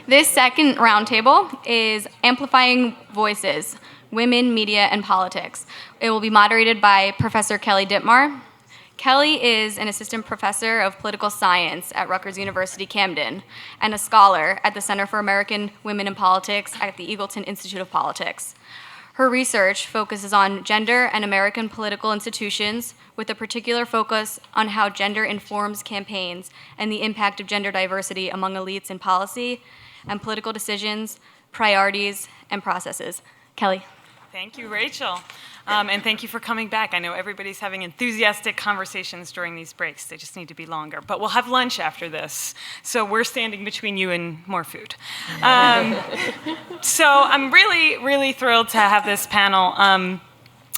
This second roundtable is Amplifying Voices, Women, Media, and Politics. It will be moderated by Professor Kelly Dittmar. Kelly is an assistant professor of political science at Rutgers University Camden and a scholar at the Center for American Women in Politics at the Eagleton Institute of Politics. Her research focuses on gender and American political institutions with a particular focus on how gender informs campaigns and the impact of gender diversity among elites in policy and political decisions, priorities, and processes. Kelly. Thank you, Rachel. And thank you for coming back. I know everybody's having enthusiastic conversations during these breaks. They just need to be longer. But we'll have lunch after this. So we're standing between you and more food. So I'm really, really thrilled to have this panel.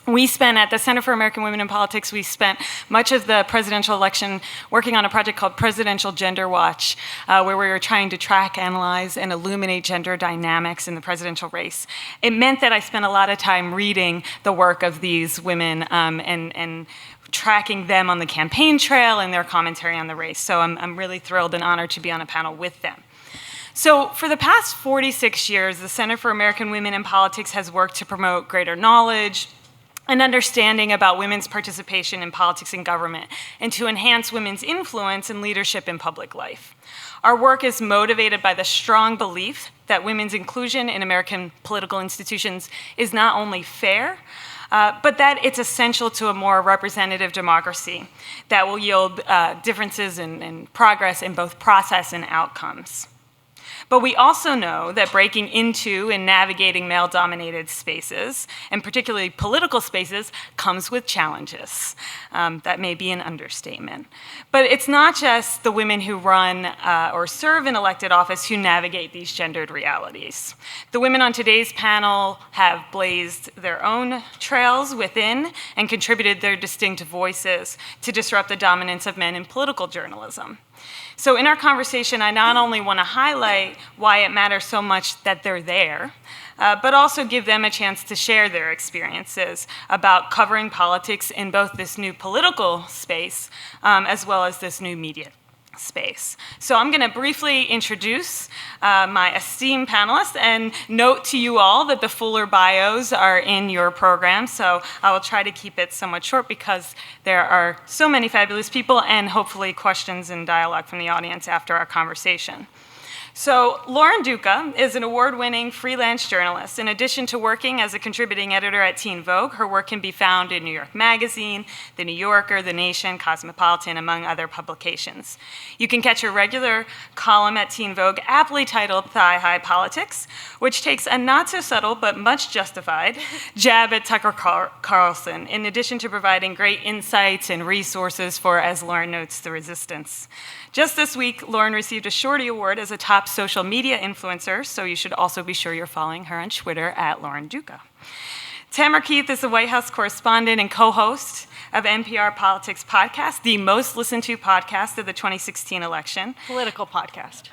We spent, at the Center for American Women in Politics, we spent much of the presidential election working on a project called Presidential Gender Watch, where we were trying to track, analyze, and illuminate gender dynamics in the presidential race. It meant that I spent a lot of time reading the work of these women and tracking them on the campaign trail and their commentary on the race. So I'm really thrilled and honored to be on a panel with them. So for the past 46 years, the Center for American Women in Politics has worked to promote greater knowledge, an understanding about women's participation in politics and government, and to enhance women's influence and leadership in public life. Our work is motivated by the strong belief that women's inclusion in American political institutions is not only fair, but that it's essential to a more representative democracy that will yield differences in progress in both process and outcomes. But we also know that breaking into and navigating male-dominated spaces, and particularly political spaces, comes with challenges. That may be an understatement. But it's not just the women who run or serve in elected office who navigate these gendered realities. The women on today's panel have blazed their own trails within and contributed their distinct voices to disrupt the dominance of men in political journalism. So in our conversation, I not only want to highlight why it matters so much that they're there, but also give them a chance to share their experiences about covering politics in both this new political space as well as this new media space. So I'm going to briefly introduce my esteemed panelists and note to you all that the fuller bios are in your program, so I will try to keep it somewhat short because there are so many fabulous people and hopefully questions and dialogue from the audience after our conversation. So Lauren Duca is an award-winning freelance journalist. In addition to working as a contributing editor at Teen Vogue, her work can be found in New York Magazine, The New Yorker, The Nation, Cosmopolitan, among other publications. You can catch her regular column at Teen Vogue, aptly titled Thigh-High Politics, which takes a not-so-subtle but much justified jab at Tucker Carlson, in addition to providing great insights and resources for, as Lauren notes, the resistance. Just this week, Lauren received a Shorty Award as a top social media influencer, so you should also be sure you're following her on Twitter at Lauren Duca. Tamara Keith is the White House correspondent and co-host of NPR Politics Podcast, the most listened to podcast of the 2016 election. Political podcast.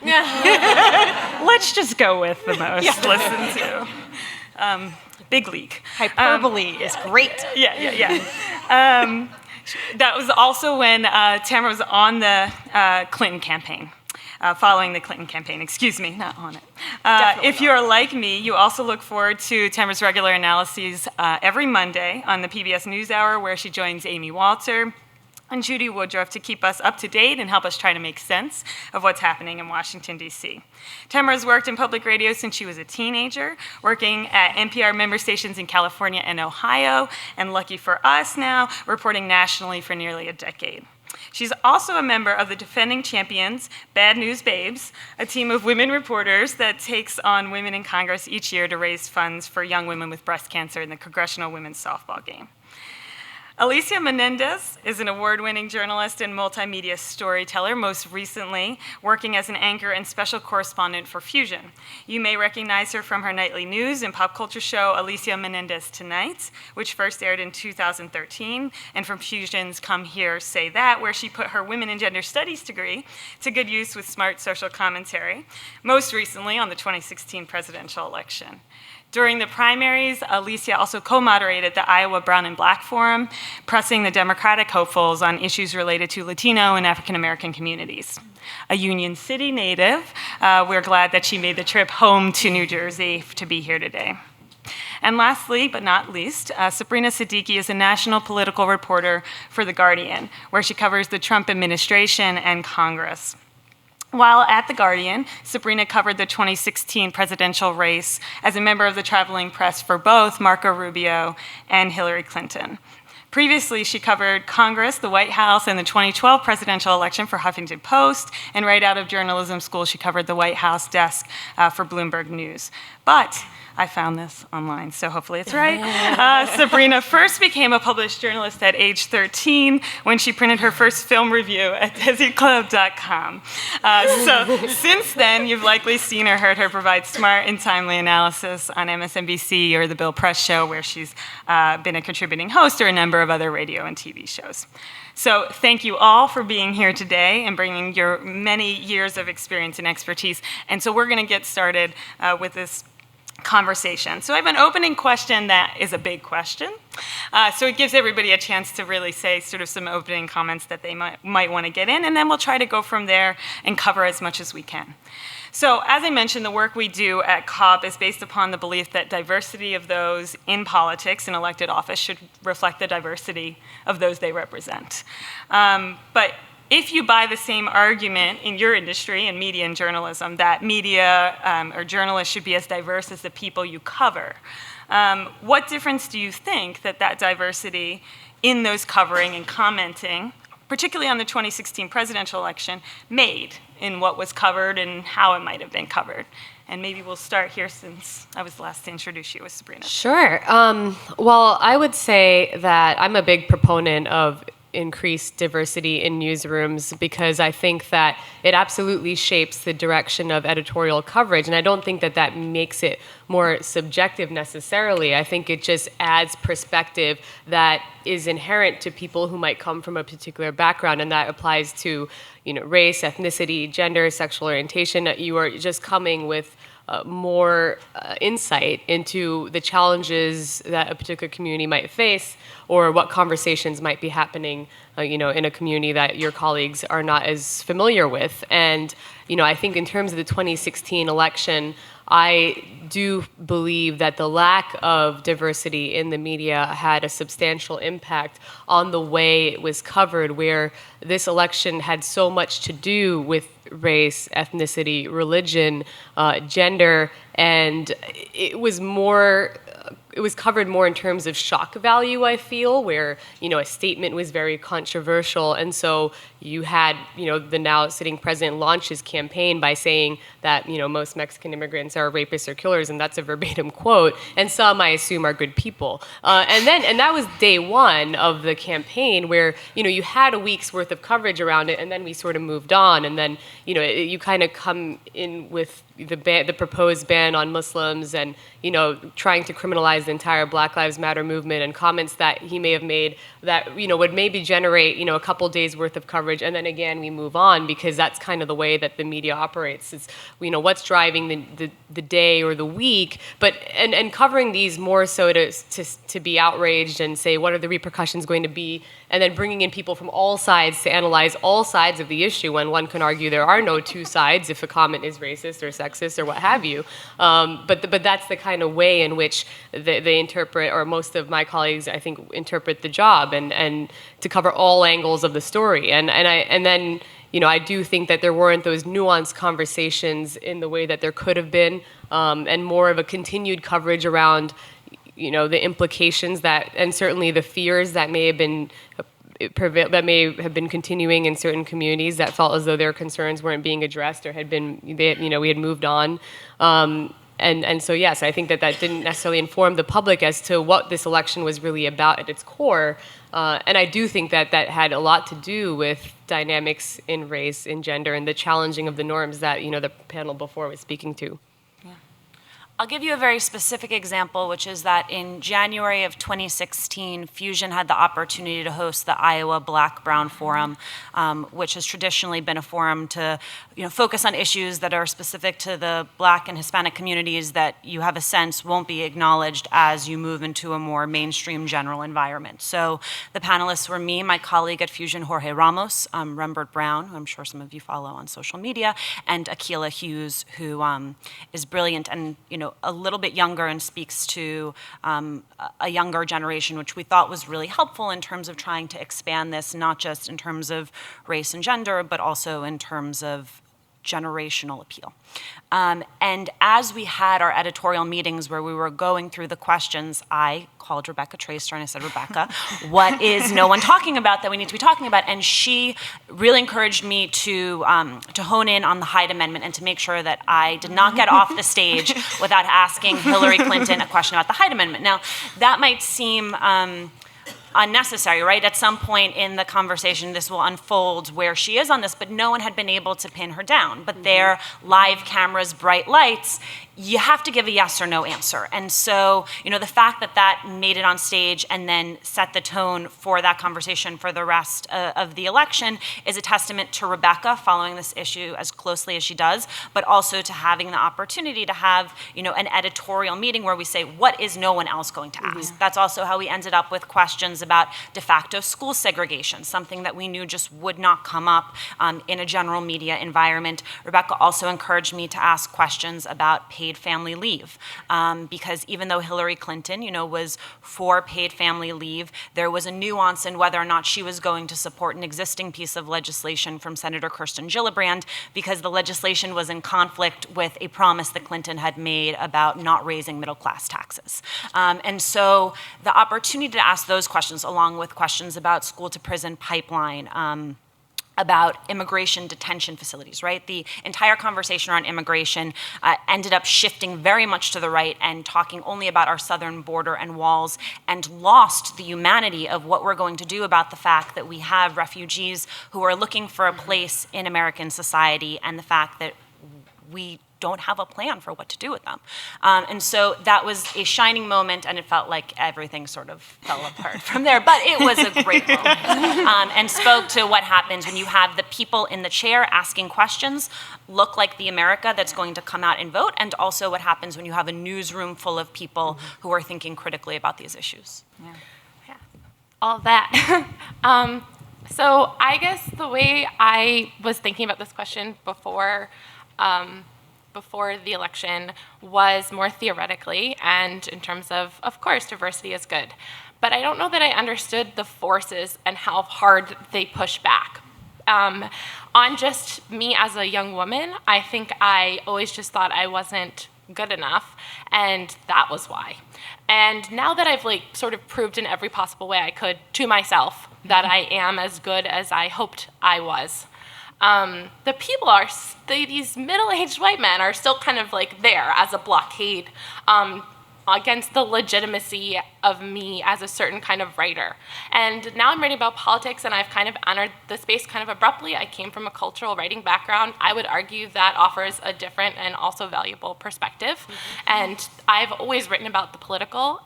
Let's just go with the most listened to. Big league. Hyperbole is great. That was also when Tamara was on the Clinton campaign, following the Clinton campaign, excuse me, not on it. If you're like me, you also look forward to Tamara's regular analyses every Monday on the PBS NewsHour, where she joins Amy Walter and Judy Woodruff to keep us up to date and help us try to make sense of what's happening in Washington, D.C. Tamara's worked in public radio since she was a teenager, working at NPR member stations in California and Ohio, and lucky for us now, reporting nationally for nearly a decade. She's also a member of the Defending Champions, Bad News Babes, a team of women reporters that takes on women in Congress each year to raise funds for young women with breast cancer in the Congressional Women's Softball Game. Alicia Menendez is an award-winning journalist and multimedia storyteller, most recently working as an anchor and special correspondent for Fusion. You may recognize her from her nightly news and pop culture show, Alicia Menendez Tonight, which first aired in 2013, and from Fusion's Come Here, Say That, where she put her women and gender studies degree to good use with smart social commentary, most recently on the 2016 presidential election. During the primaries, Alicia also co-moderated the Iowa Brown and Black Forum, pressing the Democratic hopefuls on issues related to Latino and African American communities. A Union City native, we're glad that she made the trip home to New Jersey to be here today. And lastly, but not least, Sabrina Siddiqui is a national political reporter for The Guardian, where she covers the Trump administration and Congress. While at The Guardian, Sabrina covered the 2016 presidential race as a member of the traveling press for both Marco Rubio and Hillary Clinton. Previously, she covered Congress, the White House, and the 2012 presidential election for Huffington Post, and right out of journalism school, she covered the White House desk for Bloomberg News. But I found this online, so hopefully it's right. Sabrina first became a published journalist at age 13 when she printed her first film review at DesiClub.com. So since then, you've likely seen or heard her provide smart and timely analysis on MSNBC or The Bill Press Show, where she's been a contributing host, or a number of other radio and TV shows. So thank you all for being here today and bringing your many years of experience and expertise. And so we're going to get started with this conversation. So I have an opening question that is a big question. So it gives everybody a chance to really say sort of some opening comments that they might want to get in, and then we'll try to go from there and cover as much as we can. So as I mentioned, the work we do at COP is based upon the belief that diversity of those in politics and elected office should reflect the diversity of those they represent. But if you buy the same argument in your industry, in media and journalism, that media or journalists should be as diverse as the people you cover, what difference do you think that diversity in those covering and commenting, particularly on the 2016 presidential election, made in what was covered and how it might have been covered? And maybe we'll start here, since I was the last to introduce you, with Sabrina. Sure. Well, I would say that I'm a big proponent of increased diversity in newsrooms, because I think that it absolutely shapes the direction of editorial coverage. And I don't think that makes it more subjective necessarily. I think it just adds perspective that is inherent to people who might come from a particular background, and that applies to, race, ethnicity, gender, sexual orientation. You are just coming with more insight into the challenges that a particular community might face, or what conversations might be happening, in a community that your colleagues are not as familiar with. And, I think in terms of the 2016 election, I do believe that the lack of diversity in the media had a substantial impact on the way it was covered, where this election had so much to do with race, ethnicity, religion, gender, and it was covered more in terms of shock value, I feel, where, a statement was very controversial. And so you had, the now sitting president launch his campaign by saying that, most Mexican immigrants are rapists or killers, and that's a verbatim quote. And some, I assume, are good people. And that was day one of the campaign, where, you had a week's worth of coverage around it, and then we sort of moved on. And then, you kind of come in with the proposed ban on Muslims, and trying to criminalize the entire Black Lives Matter movement, and comments that he may have made that would maybe generate a couple days worth of coverage, and then again we move on, because that's kind of the way that the media operates. It's what's driving the day or the week, but and covering these more so to be outraged and say what are the repercussions going to be, and then bringing in people from all sides to analyze all sides of the issue, when one can argue there are no two sides if a comment is racist or sexist or what have you. But that's the kind of way in which they interpret, or most of my colleagues, I think, interpret the job, and to cover all angles of the story. And then I do think that there weren't those nuanced conversations in the way that there could have been, and more of a continued coverage around the implications that, and certainly the fears that may have been continuing in certain communities that felt as though their concerns weren't being addressed, or we had moved on. And so, yes, I think that didn't necessarily inform the public as to what this election was really about at its core. And I do think that had a lot to do with dynamics in race, in gender, and the challenging of the norms that, the panel before was speaking to. I'll give you a very specific example, which is that in January of 2016, Fusion had the opportunity to host the Iowa Black-Brown Forum, which has traditionally been a forum to focus on issues that are specific to the Black and Hispanic communities that you have a sense won't be acknowledged as you move into a more mainstream general environment. So the panelists were me, my colleague at Fusion, Jorge Ramos, Rembert Brown, who I'm sure some of you follow on social media, and Akila Hughes, who is brilliant and a little bit younger and speaks to a younger generation, which we thought was really helpful in terms of trying to expand this, not just in terms of race and gender, but also in terms of generational appeal. And as we had our editorial meetings where we were going through the questions, I called Rebecca Traister and I said, Rebecca, what is no one talking about that we need to be talking about? And she really encouraged me to hone in on the Hyde Amendment and to make sure that I did not get off the stage without asking Hillary Clinton a question about the Hyde Amendment. Now, that might seem unnecessary, right? At some point in the conversation, this will unfold where she is on this, but no one had been able to pin her down. But their live cameras, bright lights, you have to give a yes or no answer. And so, the fact that that made it on stage and then set the tone for that conversation for the rest of the election is a testament to Rebecca following this issue as closely as she does, but also to having the opportunity to have, an editorial meeting where we say, what is no one else going to ask? That's also how we ended up with questions about de facto school segregation, something that we knew just would not come up in a general media environment. Rebecca also encouraged me to ask questions about paid family leave, because even though Hillary Clinton, was for paid family leave, there was a nuance in whether or not she was going to support an existing piece of legislation from Senator Kirsten Gillibrand, because the legislation was in conflict with a promise that Clinton had made about not raising middle-class taxes. And so the opportunity to ask those questions, along with questions about school-to-prison pipeline, about immigration detention facilities, right? The entire conversation around immigration ended up shifting very much to the right and talking only about our southern border and walls, and lost the humanity of what we're going to do about the fact that we have refugees who are looking for a place in American society, and the fact that we don't have a plan for what to do with them. And so that was a shining moment, and it felt like everything sort of fell apart from there. But it was a great moment, and spoke to what happens when you have the people in the chair asking questions look like the America that's going to come out and vote, and also what happens when you have a newsroom full of people who are thinking critically about these issues. Yeah. All that. So I guess the way I was thinking about this question before the election was more theoretically, and in terms of course, diversity is good. But I don't know that I understood the forces and how hard they push back. On just me as a young woman, I think I always just thought I wasn't good enough, and that was why. And now that I've sort of proved in every possible way I could to myself that I am as good as I hoped I was, the people these middle-aged white men are still kind of there as a blockade against the legitimacy of me as a certain kind of writer. And now I'm writing about politics, and I've kind of entered the space kind of abruptly. I came from a cultural writing background. I would argue that offers a different and also valuable perspective. And I've always written about the political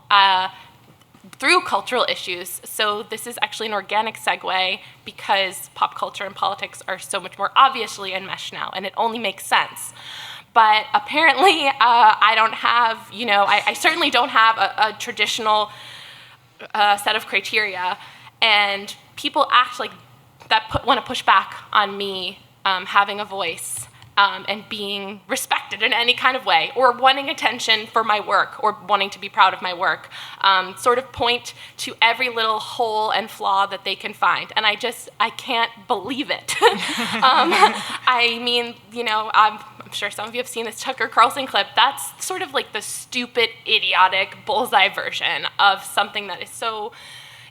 through cultural issues. So this is actually an organic segue, because pop culture and politics are so much more obviously enmeshed now, and it only makes sense. But apparently, I don't have, I certainly don't have a traditional set of criteria, and people act like that want to push back on me having a voice and being respected in any kind of way, or wanting attention for my work, or wanting to be proud of my work, sort of point to every little hole and flaw that they can find. And I can't believe it. I mean, I'm sure some of you have seen this Tucker Carlson clip. That's sort of the stupid, idiotic bullseye version of something that is so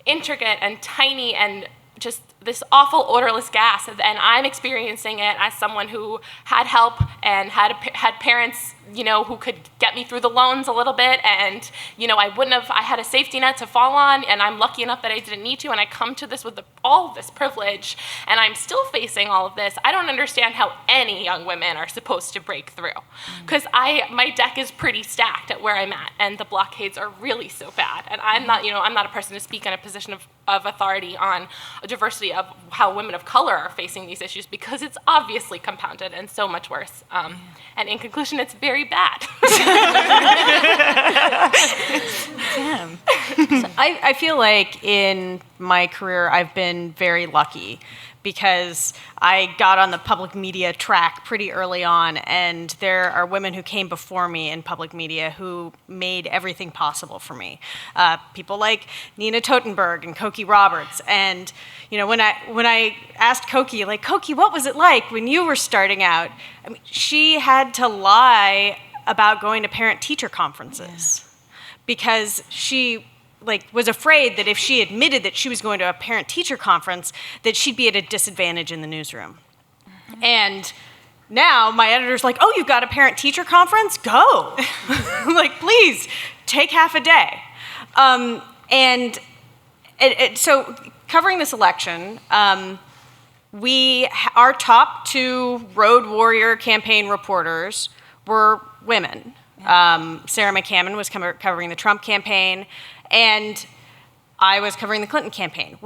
intricate and tiny and just this awful odorless gas, and I'm experiencing it as someone who had help and had parents who could get me through the loans a little bit, and I had a safety net to fall on, and I'm lucky enough that I didn't need to, and I come to this with all of this privilege, and I'm still facing all of this. I don't understand how any young women are supposed to break through, because my deck is pretty stacked at where I'm at, and the blockades are really so bad, and I'm not a person to speak in a position of authority on a diversity of how women of color are facing these issues, because it's obviously compounded and so much worse. And in conclusion, it's very bad. Damn. I feel like in my career I've been very lucky because I got on the public media track pretty early on, and there are women who came before me in public media who made everything possible for me. People like Nina Totenberg and Cokie Roberts. And when I asked Cokie, Cokie, what was it like when you were starting out? I mean, she had to lie about going to parent-teacher conferences because she was afraid that if she admitted that she was going to a parent-teacher conference, that she'd be at a disadvantage in the newsroom. Mm-hmm. And now my editor's like, oh, you've got a parent-teacher conference? Go. Please, take half a day. So covering this election, our top 2 Road Warrior campaign reporters were women. Sarah McCammon was covering the Trump campaign, and I was covering the Clinton campaign.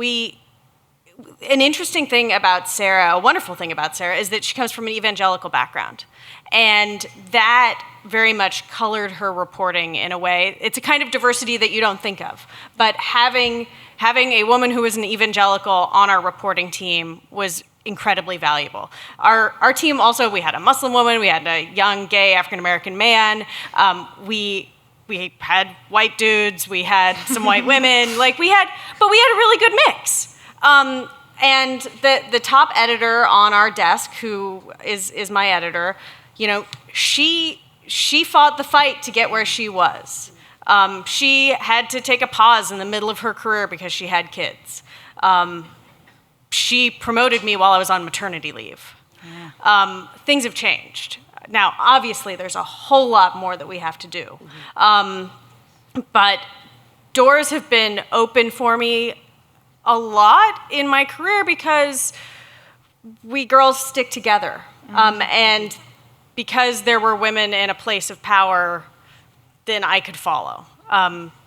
An interesting thing about Sarah, a wonderful thing about Sarah, is that she comes from an evangelical background. And that very much colored her reporting in a way. It's a kind of diversity that you don't think of. But having a woman who was an evangelical on our reporting team was incredibly valuable. Our team also, we had a Muslim woman, we had a young gay African-American man, we had white dudes, we had some white women, but we had a really good mix. And the top editor on our desk, who is my editor, she fought the fight to get where she was. She had to take a pause in the middle of her career because she had kids. She promoted me while I was on maternity leave. Yeah. Things have changed. Now, obviously, there's a whole lot more that we have to do. But doors have been open for me a lot in my career because we girls stick together. And because there were women in a place of power, then I could follow.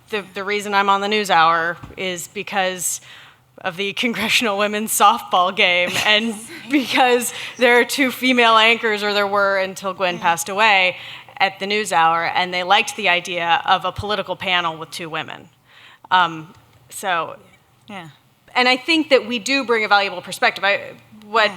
The reason I'm on the NewsHour is because of the Congressional Women's Softball game, and because there are 2 female anchors, or there were until Gwen passed away, at the NewsHour, and they liked the idea of a political panel with 2 women. And I think that we do bring a valuable perspective. What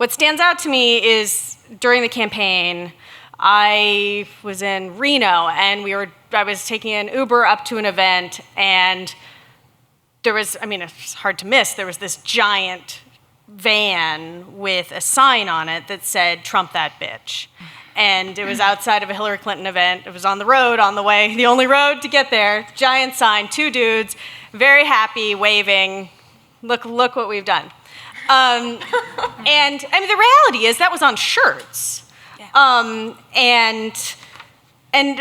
stands out to me is during the campaign, I was in Reno, and I was taking an Uber up to an event, and there was, it's hard to miss, there was this giant van with a sign on it that said, "Trump that bitch." And it was outside of a Hillary Clinton event. It was on the road, on the way, the only road to get there. Giant sign, 2 dudes, very happy, waving, look what we've done. And the reality is that was on shirts. Yeah. And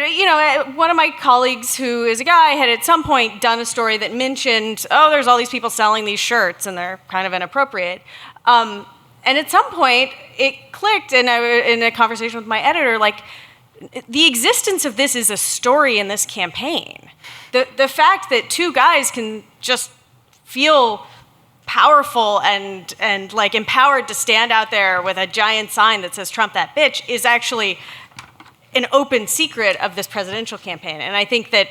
one of my colleagues who is a guy had at some point done a story that mentioned, there's all these people selling these shirts and they're kind of inappropriate. And at some point it clicked, and in a conversation with my editor, the existence of this is a story in this campaign. The fact that 2 guys can just feel powerful and empowered to stand out there with a giant sign that says "Trump that bitch" is actually an open secret of this presidential campaign. And I think that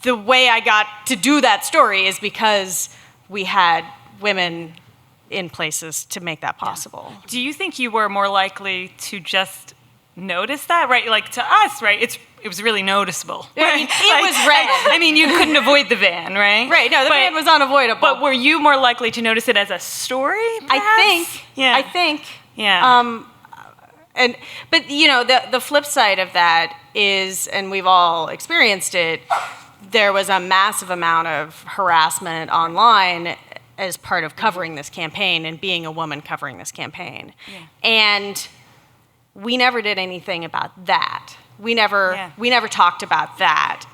the way I got to do that story is because we had women in places to make that possible. Yeah. Do you think you were more likely to just notice that, right? To us, right? It was really noticeable. Right? It was red. You couldn't avoid the van, right? Right. No, the van was unavoidable. But were you more likely to notice it as a story, perhaps? I think. Yeah. But the flip side of that is, and we've all experienced it, there was a massive amount of harassment online as part of covering this campaign and being a woman covering this campaign. Yeah. And we never did anything about that. We never talked about that.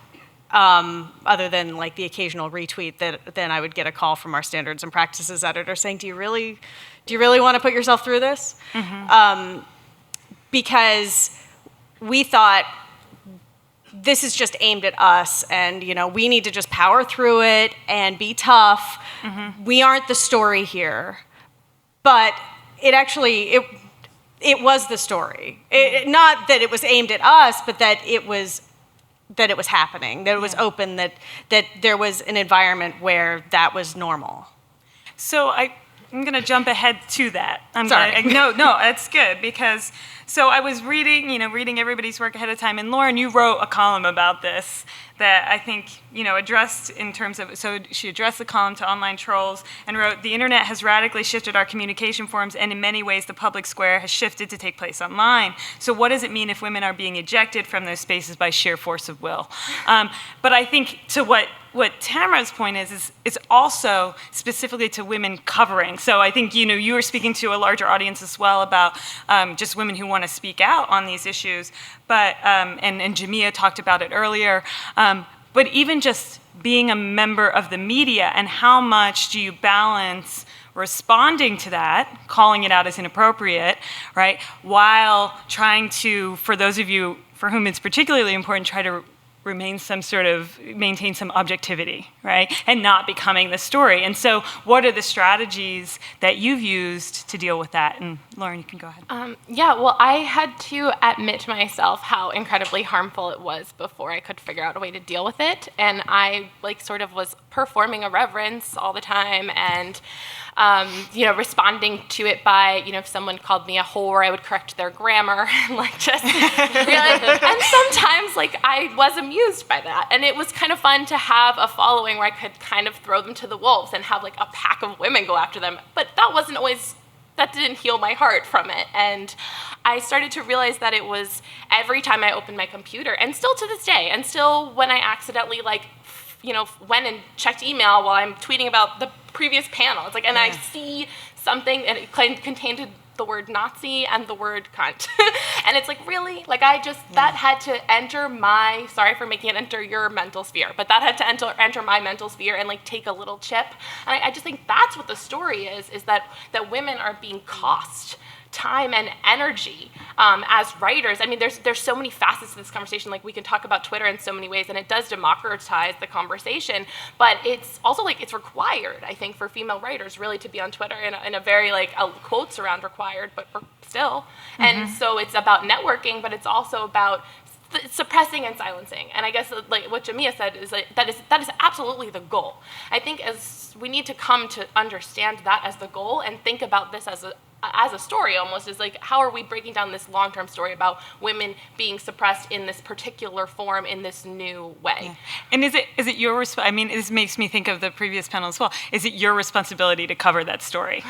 Other than like the occasional retweet that then I would get a call from our standards and practices editor saying, do you really want to put yourself through this? Because we thought this is just aimed at us, and we need to just power through it and be tough. We aren't the story here. But it actually, it was the story. Not that it was aimed at us, but that it was happening, that it was open, that there was an environment where that was normal. So I'm going to jump ahead to that. Sorry. No, that's good, because so I was reading everybody's work ahead of time, and Lauren, you wrote a column about this that I think, addressed in terms of, so she addressed the column to online trolls and wrote, the internet has radically shifted our communication forms, and in many ways the public square has shifted to take place online. So what does it mean if women are being ejected from those spaces by sheer force of will? But I think to what Tamara's point is it's also specifically to women covering. So I think, you were speaking to a larger audience as well about just women who want to speak out on these issues. But, and Jamia talked about it earlier. But even just being a member of the media, and how much do you balance responding to that, calling it out as inappropriate, right, while trying to, for those of you for whom it's particularly important, try to maintain some objectivity, right? And not becoming the story. And so what are the strategies that you've used to deal with that? And Lauren, you can go ahead. Well, I had to admit to myself how incredibly harmful it was before I could figure out a way to deal with it. And I sort of was performing a reverence all the time, and responding to it by, if someone called me a whore, I would correct their grammar, and and sometimes I was amused by that, and it was kind of fun to have a following where I could kind of throw them to the wolves and have a pack of women go after them. But that didn't heal my heart from it, and I started to realize that it was every time I opened my computer, and still to this day, and still when I accidentally went and checked email while I'm tweeting about the previous panel. It's and I see something, and it contained the word Nazi and the word cunt. And it's really? That had to enter my, sorry for making it enter your mental sphere, but that had to enter my mental sphere and take a little chip. And I just think that's what the story is that women are being cost time and energy as writers. I mean, there's so many facets to this conversation. We can talk about Twitter in so many ways, and it does democratize the conversation. But it's also it's required, I think, for female writers really to be on Twitter in a very quotes around required, but still. Mm-hmm. And so it's about networking, but it's also about suppressing and silencing. And I guess what Jamia said is that is absolutely the goal. I think as we need to come to understand that as the goal and think about this as a story almost, is how are we breaking down this long-term story about women being suppressed in this particular form in this new way. Yeah. And is it your this makes me think of the previous panel as well. Is it your responsibility to cover that story?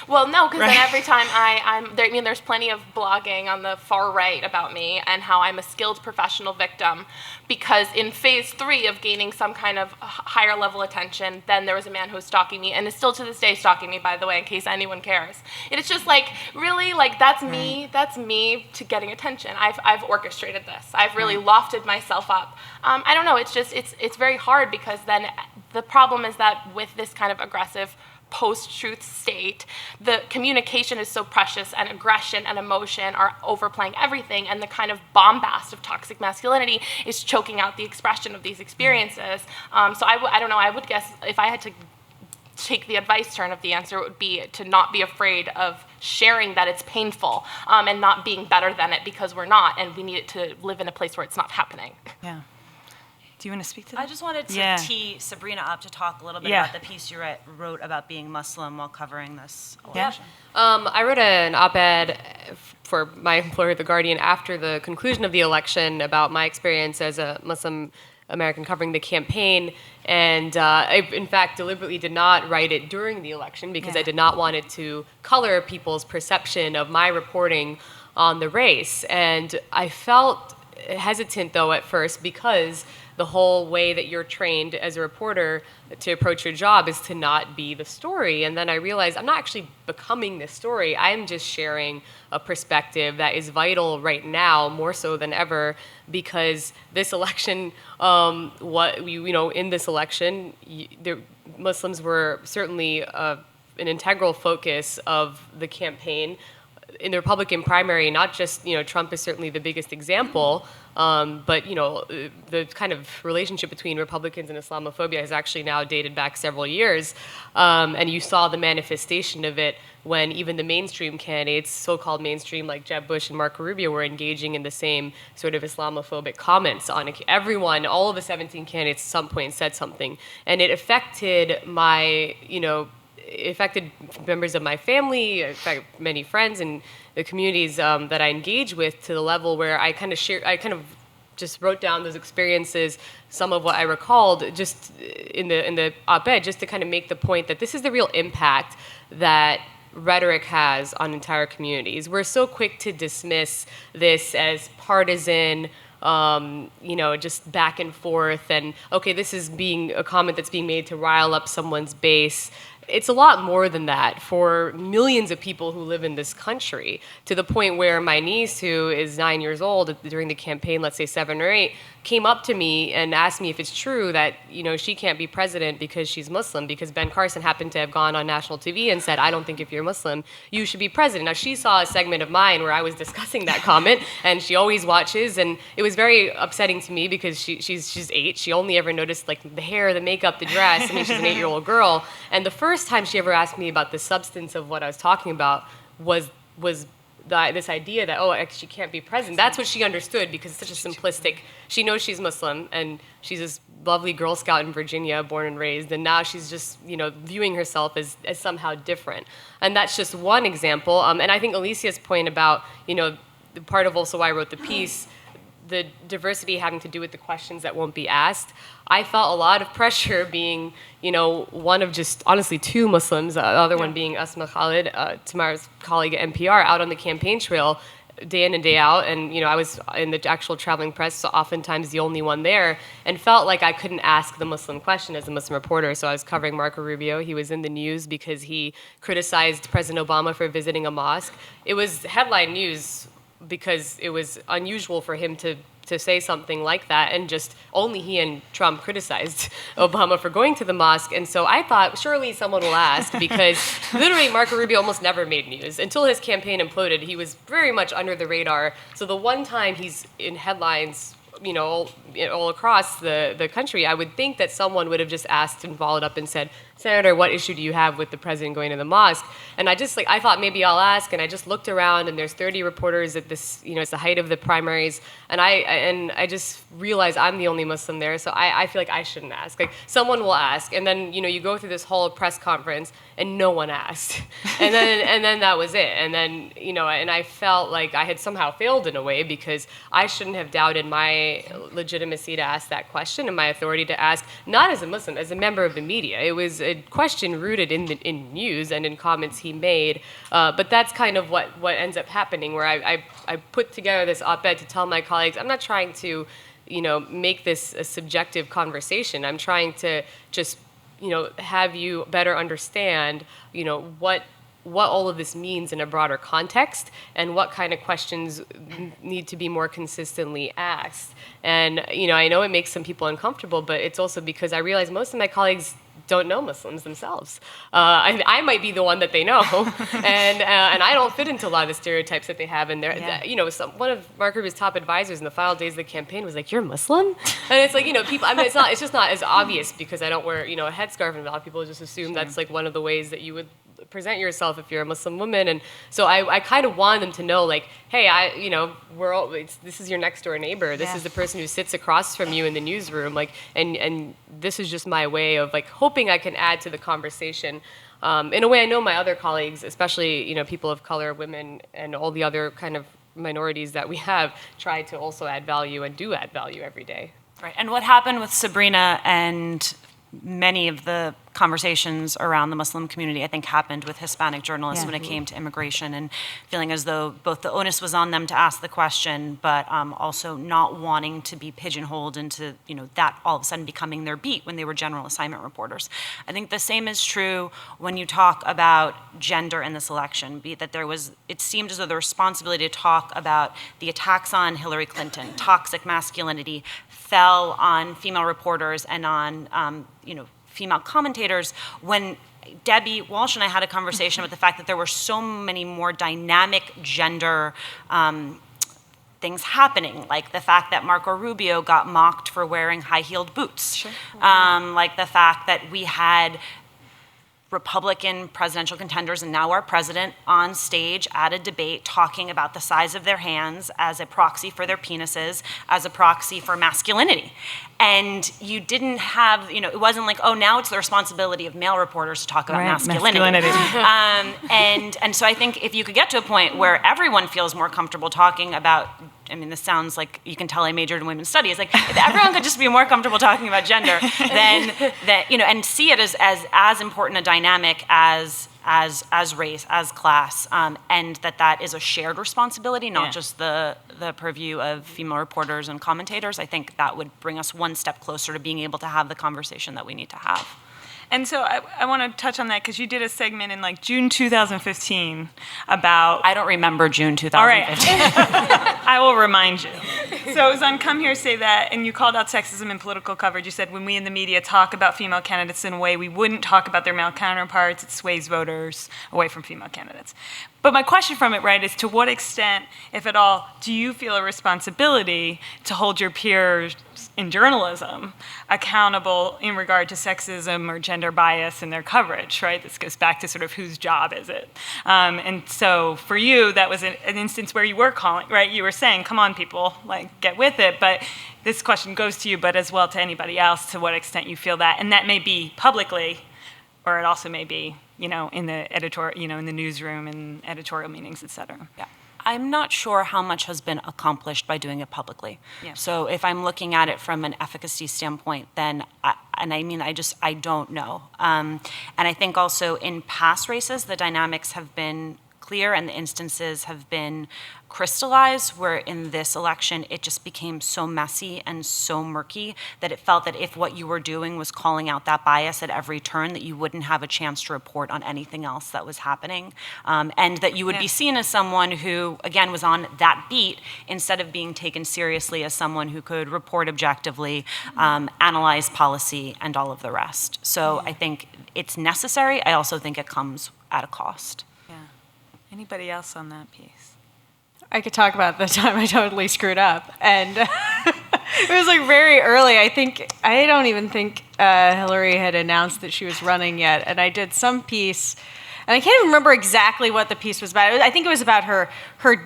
Well, no, because then every time I'm there, there's plenty of blogging on the far right about me and how I'm a skilled professional victim, because in phase 3 of gaining some kind of higher level attention, then there was a man who was stalking me, and is still to this day stalking me, by the way, in case anyone cares. It's just really that's me to getting attention. I've orchestrated this. I've really lofted myself up. I don't know, it's very hard, because then the problem is that with this kind of aggressive post-truth state, the communication is so precious, and aggression and emotion are overplaying everything, and the kind of bombast of toxic masculinity is choking out the expression of these experiences. So I don't know, I would guess if I had to take the advice turn of the answer, it would be to not be afraid of sharing that it's painful, and not being better than it, because we're not, and we need it to live in a place where it's not happening. Yeah. Do you want to speak to that? I just wanted to tee Sabrina up to talk a little bit about the piece you wrote about being Muslim while covering this election. I wrote an op-ed for my employer, The Guardian, after the conclusion of the election about my experience as a Muslim American covering the campaign, and I, in fact, deliberately did not write it during the election because I did not want it to color people's perception of my reporting on the race. And I felt hesitant, though, at first, because the whole way that you're trained as a reporter to approach your job is to not be the story. And then I realized I'm not actually becoming this story. I'm just sharing a perspective that is vital right now, more so than ever, because this election, in this election, the Muslims were certainly an integral focus of the campaign. In the Republican primary, not just, Trump is certainly the biggest example, but, the kind of relationship between Republicans and Islamophobia has actually now dated back several years. And you saw the manifestation of it when even the mainstream candidates, so-called mainstream, like Jeb Bush and Marco Rubio, were engaging in the same sort of Islamophobic comments on everyone. All of the 17 candidates at some point said something. And it affected it affected members of my family, in fact, many friends and the communities that I engage with, to the level where I kind of just wrote down those experiences, some of what I recalled just in the op-ed, just to kind of make the point that this is the real impact that rhetoric has on entire communities. We're so quick to dismiss this as partisan, just back and forth, and okay, this is being a comment that's being made to rile up someone's base. It's a lot more than that for millions of people who live in this country, to the point where my niece, who is 9 years old, during the campaign, let's say 7 or 8, came up to me and asked me if it's true that, she can't be president because she's Muslim, because Ben Carson happened to have gone on national TV and said, I don't think if you're Muslim, you should be president. Now, she saw a segment of mine where I was discussing that comment, and she always watches, and it was very upsetting to me because she's 8. She only ever noticed, like, the hair, the makeup, the dress. I mean, she's an 8-year-old girl. And the first time she ever asked me about the substance of what I was talking about was this idea that, she can't be president. That's what she understood, because it's such a simplistic. She knows she's Muslim, and she's this lovely Girl Scout in Virginia, born and raised, and now she's just, viewing herself as somehow different. And that's just one example. And I think Alicia's point about, the part of also why I wrote the piece, the diversity having to do with the questions that won't be asked. I felt a lot of pressure being, one of just honestly 2 Muslims, the other one being Asma Khalid, Tamara's colleague at NPR, out on the campaign trail day in and day out. And, I was in the actual traveling press, so oftentimes the only one there, and felt like I couldn't ask the Muslim question as a Muslim reporter. So I was covering Marco Rubio. He was in the news because he criticized President Obama for visiting a mosque. It was headline news because it was unusual for him to say something like that, and just only he and Trump criticized Obama for going to the mosque. And so I thought, surely someone will ask, because literally Marco Rubio almost never made news. Until his campaign imploded, he was very much under the radar. So the one time he's in headlines, all across the country, I would think that someone would have just asked and followed up and said, Senator, what issue do you have with the president going to the mosque? And I thought maybe I'll ask, and I just looked around, and there's 30 reporters at this, it's the height of the primaries, and I just realized I'm the only Muslim there, so I feel like I shouldn't ask. Like, someone will ask, and then, you go through this whole press conference, and no one asked. And then that was it. And then, and I felt like I had somehow failed in a way, because I shouldn't have doubted my legitimacy to ask that question, and my authority to ask, not as a Muslim, as a member of the media. It was a question rooted in news and in comments he made, but that's kind of what ends up happening, where I put together this op-ed to tell my colleagues, I'm not trying to, make this a subjective conversation. I'm trying to just, have you better understand, what all of this means in a broader context, and what kind of questions need to be more consistently asked. And, I know it makes some people uncomfortable, but it's also because I realize most of my colleagues don't know Muslims themselves. I might be the one that they know, and I don't fit into a lot of the stereotypes that they have in there. Yeah. One of Mark Rubio's top advisors in the final days of the campaign was like, "You're Muslim," and it's like, people. I mean, it's just not as obvious because I don't wear, a headscarf, and a lot of people just assume that's like one of the ways that you would present yourself if you're a Muslim woman. And so I kind of wanted them to know, like, hey, this is your next door neighbor. This is the person who sits across from you in the newsroom. Like, and this is just my way of like hoping I can add to the conversation. In a way, I know my other colleagues, especially, people of color, women, and all the other kind of minorities that we have, try to also add value and do add value every day. Right. And what happened with Sabrina and many of the conversations around the Muslim community, I think, happened with Hispanic journalists when it came to immigration, and feeling as though both the onus was on them to ask the question, but also not wanting to be pigeonholed into, that all of a sudden becoming their beat when they were general assignment reporters. I think the same is true when you talk about gender in this election, be it that it seemed as though the responsibility to talk about the attacks on Hillary Clinton, toxic masculinity, fell on female reporters and on, female commentators, when Debbie Walsh and I had a conversation about the fact that there were so many more dynamic gender things happening, like the fact that Marco Rubio got mocked for wearing high-heeled boots, sure. Like the fact that we had Republican presidential contenders and now our president on stage at a debate talking about the size of their hands as a proxy for their penises, as a proxy for masculinity. And you didn't have, it wasn't like, oh, now it's the responsibility of male reporters to talk about masculinity. And so I think if you could get to a point where everyone feels more comfortable talking about, this sounds like you can tell I majored in women's studies. Like, if everyone could just be more comfortable talking about gender, then and see it as important a dynamic as race, as class, and that is a shared responsibility, not just the purview of female reporters and commentators. I think that would bring us one step closer to being able to have the conversation that we need to have. And so I want to touch on that because you did a segment in June 2015 about... I don't remember June 2015. All right. I will remind you. So it was on Come Here, Say That, and you called out sexism in political coverage. You said when we in the media talk about female candidates in a way we wouldn't talk about their male counterparts, it sways voters away from female candidates. But my question from it, is to what extent, if at all, do you feel a responsibility to hold your peers in journalism accountable in regard to sexism or gender bias in their coverage, right? This goes back to sort of whose job is it? And so for you, that was an instance where you were calling, right? You were saying, come on, people, get with it. But this question goes to you, but as well to anybody else, to what extent you feel that. And that may be publicly, or it also may be, in the editorial, in the newsroom and editorial meetings, et cetera. Yeah. I'm not sure how much has been accomplished by doing it publicly. Yeah. So if I'm looking at it from an efficacy standpoint, then, I don't know. And I think also in past races, the dynamics have been clear and the instances have been crystallized, where in this election it just became so messy and so murky that it felt that if what you were doing was calling out that bias at every turn, that you wouldn't have a chance to report on anything else that was happening, and that you would be seen as someone who, again, was on that beat instead of being taken seriously as someone who could report objectively, analyze policy, and all of the rest. So I think it's necessary. I also think it comes at a cost. Yeah. Anybody else on that piece? I could talk about the time I totally screwed up. And it was very early. I don't even think Hillary had announced that she was running yet. And I did some piece, and I can't even remember exactly what the piece was about. I think it was about her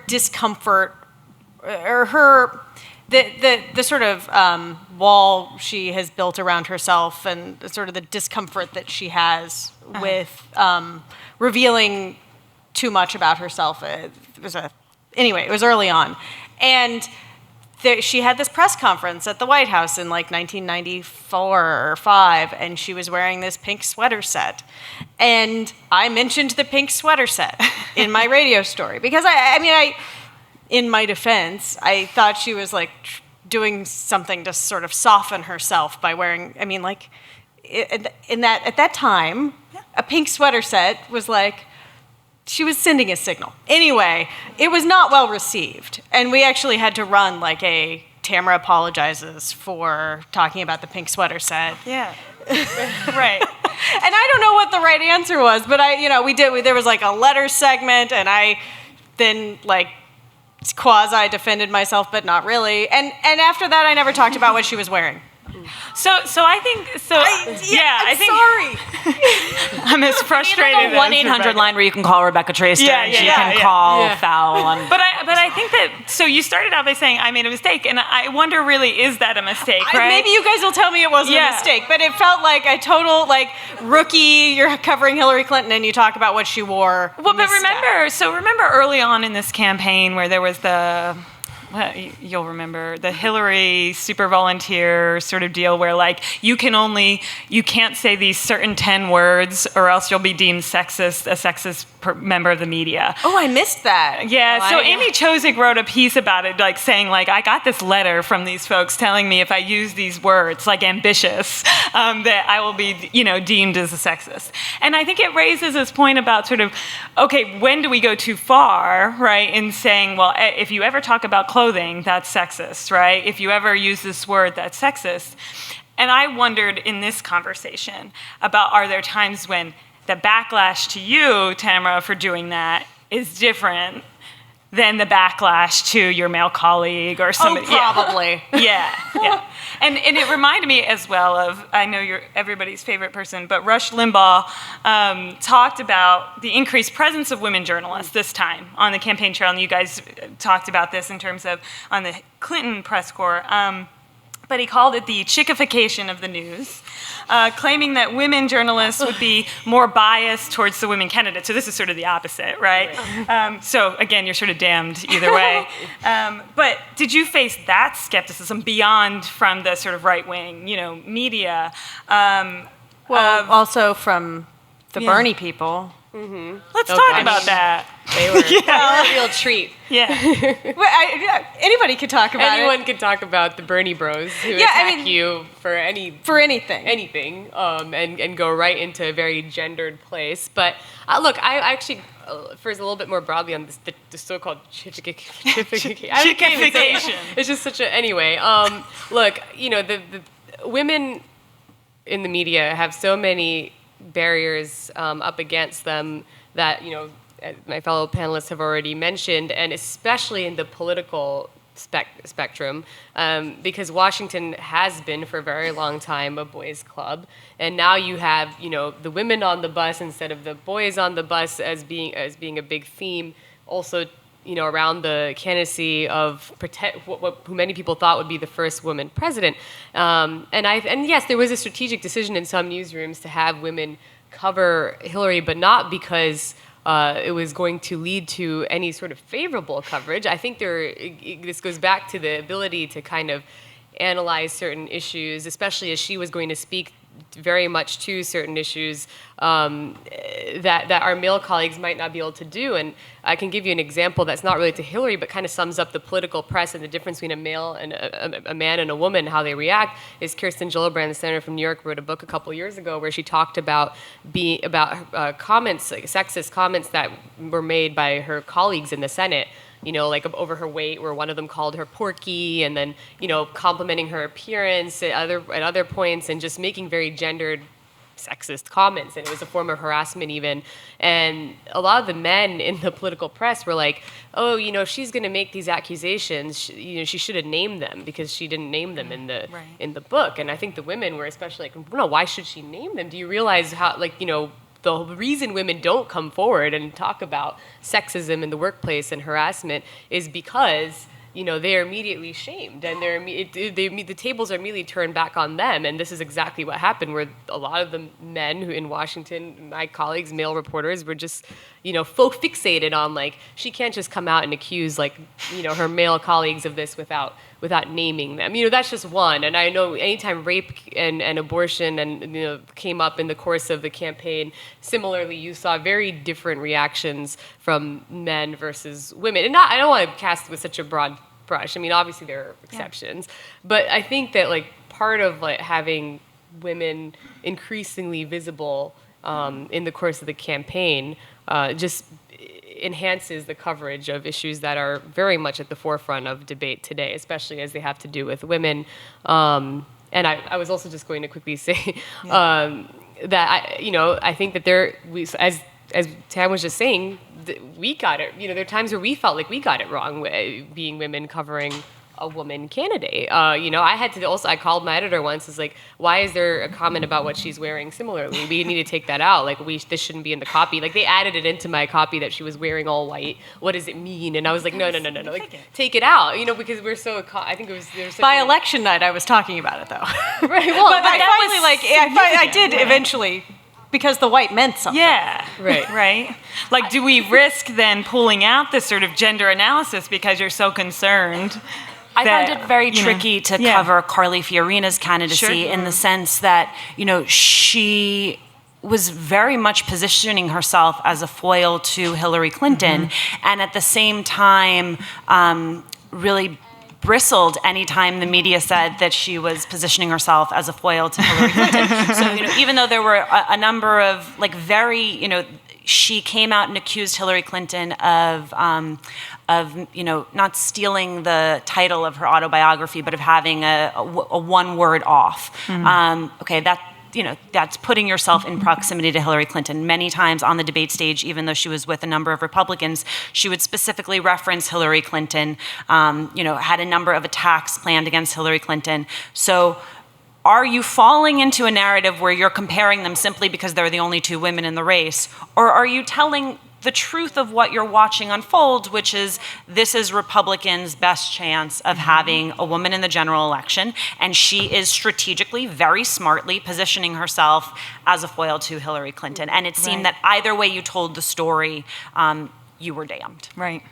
discomfort, or the sort of wall she has built around herself, and sort of the discomfort that she has with revealing too much about herself. Anyway, it was early on. And she had this press conference at the White House in 1994 or 5, and she was wearing this pink sweater set. And I mentioned the pink sweater set in my radio story because in my defense, I thought she was doing something to sort of soften herself by wearing, at that time, a pink sweater set was she was sending a signal. Anyway, it was not well received. And we actually had to run a Tamara apologizes for talking about the pink sweater set. Yeah. Right. And I don't know what the right answer was, but there was a letter segment, and I then quasi defended myself, but not really. And after that, I never talked about what she was wearing. So I think so. I think sorry. I'm as frustrated. There's a 1-800 line where you can call Rebecca Traister and she can call foul. But I think that, so you started out by saying I made a mistake, and I wonder, really, is that a mistake, right? Maybe you guys will tell me it wasn't a mistake, but it felt like a total rookie. You're covering Hillary Clinton and you talk about what she wore. Well, but remember early on in this campaign where there was you'll remember the Hillary super volunteer sort of deal where like you can't say these certain 10 words or else you'll be deemed sexist, a sexist member of the media. Oh, I missed that. Yeah, No, so Amy Chozick wrote a piece about it, like saying like, I got this letter from these folks telling me if I use these words, like ambitious, that I will be, deemed as a sexist. And I think it raises this point about sort of, okay, when do we go too far, right, in saying, well, if you ever talk about clothing, that's sexist, right? If you ever use this word, that's sexist. And I wondered in this conversation about, are there times when the backlash to you, Tamara, for doing that is different than the backlash to your male colleague or somebody? Oh, probably. Yeah. And it reminded me as well of, I know you're everybody's favorite person, but Rush Limbaugh talked about the increased presence of women journalists this time on the campaign trail, and you guys talked about this in terms of on the Clinton press corps. But he called it the chickification of the news, claiming that women journalists would be more biased towards the women candidates. So this is sort of the opposite, right? So again, you're sort of damned either way. But did you face that skepticism beyond from the sort of right-wing, media? Also from the Bernie people. Let's talk about that. They were a real treat. Yeah. Anybody could talk about Anyone it. could talk about the Bernie bros who attack you for anything, and go right into a very gendered place. But look, I actually, first a little bit more broadly on this, the so-called chickification. It's just such a anyway. Look, the women in the media have so many barriers up against them that my fellow panelists have already mentioned, and especially in the political spectrum, because Washington has been for a very long time a boys' club, and now you have the women on the bus instead of the boys on the bus as being a big theme. Also, around the candidacy of who many people thought would be the first woman president, and yes, there was a strategic decision in some newsrooms to have women cover Hillary, but not because it was going to lead to any sort of favorable coverage. I think this goes back to the ability to kind of analyze certain issues, especially as she was going to speak very much to certain issues that our male colleagues might not be able to do. And I can give you an example that's not related to Hillary, but kind of sums up the political press and the difference between a male and a man and a woman, how they react. Is Kirsten Gillibrand, the senator from New York, wrote a book a couple years ago where she talked about comments, like sexist comments that were made by her colleagues in the Senate, like over her weight, where one of them called her porky, and then, complimenting her appearance at other points, and just making very gendered, sexist comments. And it was a form of harassment even. And a lot of the men in the political press were like, oh, if she's going to make these accusations, she should have named them, because she didn't name them in the book. And I think the women were especially like, no, why should she name them? Do you realize how, the reason women don't come forward and talk about sexism in the workplace and harassment is because they are immediately shamed, and the tables are immediately turned back on them. And this is exactly what happened, where a lot of the men who in Washington, my colleagues, male reporters, were just fixated on like, she can't just come out and accuse her male colleagues of this without naming them. That's just one. And I know anytime rape and abortion came up in the course of the campaign, similarly you saw very different reactions from men versus women. And I don't want to cast with such a broad brush. I mean, obviously there are exceptions, but I think that part of having women increasingly visible in the course of the campaign just enhances the coverage of issues that are very much at the forefront of debate today, especially as they have to do with women. And I was also just going to quickly say that I think that as Tam was just saying, we got it. There are times where we felt like we got it wrong, being women covering a woman candidate. I called my editor once. It's like, why is there a comment about what she's wearing similarly? We need to take that out. This shouldn't be in the copy. They added it into my copy that she was wearing all white. What does it mean? And I was like, no. Take it out. Because we're so. I think it was by election night. I was talking about it though. Right. Well, but I finally I did eventually because the white meant something. Yeah. Right. Right? Like, do we risk then pulling out this sort of gender analysis because you're so concerned? I that, found it very you know, tricky to yeah. cover Carly Fiorina's candidacy Sure. in the sense that, she was very much positioning herself as a foil to Hillary Clinton, and at the same time, really bristled anytime the media said that she was positioning herself as a foil to Hillary Clinton. So, even though there were a number of very, she came out and accused Hillary Clinton of not stealing the title of her autobiography, but of having a one word off. Okay, that's putting yourself in proximity to Hillary Clinton. Many times on the debate stage, even though she was with a number of Republicans, she would specifically reference Hillary Clinton, had a number of attacks planned against Hillary Clinton. So are you falling into a narrative where you're comparing them simply because they're the only two women in the race? Or are you telling the truth of what you're watching unfold, which is this is Republicans' best chance of having a woman in the general election, and she is strategically, very smartly positioning herself as a foil to Hillary Clinton. And it seemed that either way you told the story, you were damned. Right.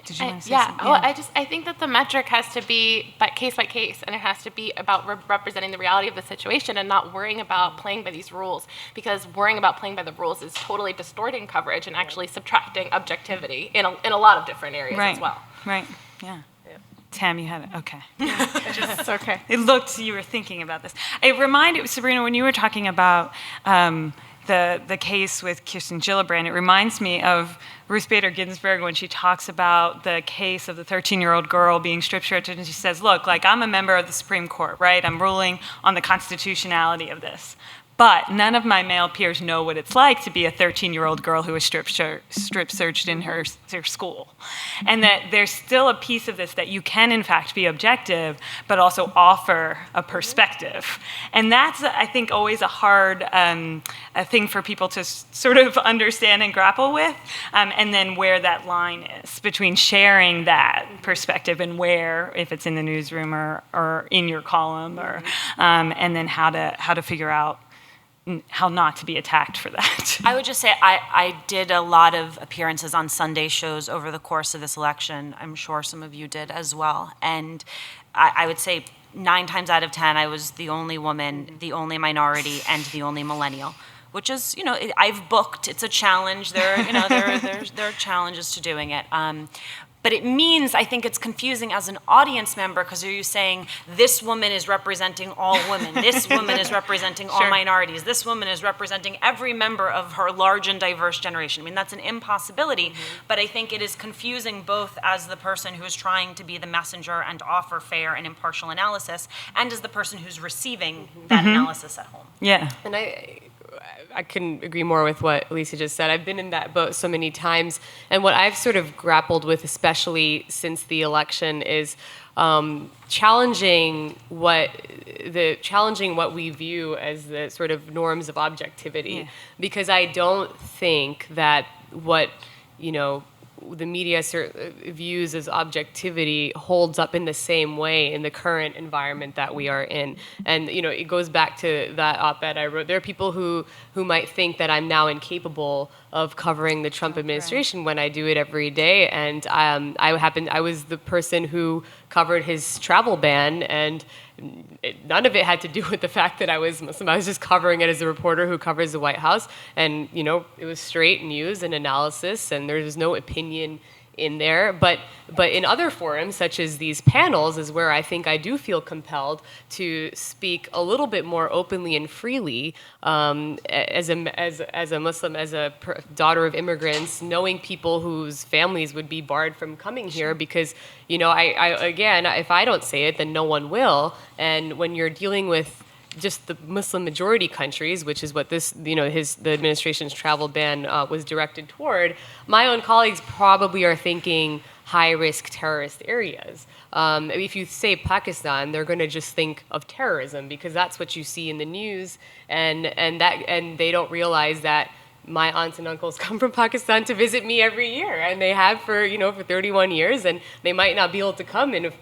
Did you want to say Yeah, something? well, I think that the metric has to be by case, and it has to be about representing the reality of the situation and not worrying about playing by these rules, because worrying about playing by the rules is totally distorting coverage and actually subtracting objectivity in a lot of different areas as well. Right. Yeah. Tam, you had it. Okay. It's okay. It looked you were thinking about this. It reminded Sabrina when you were talking about the case with Kirsten Gillibrand. It reminds me of Ruth Bader Ginsburg when she talks about the case of the 13-year-old girl being strip-searched, and she says, "Look, I'm a member of the Supreme Court, right? I'm ruling on the constitutionality of this." But none of my male peers know what it's like to be a 13-year-old girl who was strip-searched in her school. And that there's still a piece of this that you can, in fact, be objective, but also offer a perspective. And that's, I think, always a hard a thing for people to sort of understand and grapple with, and then where that line is between sharing that perspective and where, if it's in the newsroom or in your column, or and then how to figure out how not to be attacked for that. I would just say I did a lot of appearances on Sunday shows over the course of this election. I'm sure some of you did as well. And I would say 9 times out of 10, I was the only woman, the only minority, and the only millennial. Which is, I've booked. It's a challenge. There are challenges to doing it. But it means, I think it's confusing as an audience member, because are you saying this woman is representing all women, this woman is representing all minorities, this woman is representing every member of her large and diverse generation. I mean, that's an impossibility, but I think it is confusing both as the person who is trying to be the messenger and offer fair and impartial analysis, and as the person who's receiving that analysis at home. Yeah. And I couldn't agree more with what Lisa just said. I've been in that boat so many times, and what I've sort of grappled with, especially since the election, is challenging what we view as the sort of norms of objectivity, because I don't think that what the media views as objectivity holds up in the same way in the current environment that we are in. And it goes back to that op-ed I wrote. There are people who might think that I'm now incapable of covering the Trump administration when I do it every day. And I was the person who covered his travel ban, and none of it had to do with the fact that I was Muslim. I was just covering it as a reporter who covers the White House, and it was straight news and analysis, and there was no opinion in there. But in other forums, such as these panels, is where I think I do feel compelled to speak a little bit more openly and freely as a Muslim, as a daughter of immigrants, knowing people whose families would be barred from coming here because, if I don't say it, then no one will. And when you're dealing with just the Muslim majority countries, which is what the administration's travel ban was directed toward, my own colleagues probably are thinking high-risk terrorist areas. If you say Pakistan, they're going to just think of terrorism because that's what you see in the news, and they don't realize that my aunts and uncles come from Pakistan to visit me every year, and they have for 31 years, and they might not be able to come in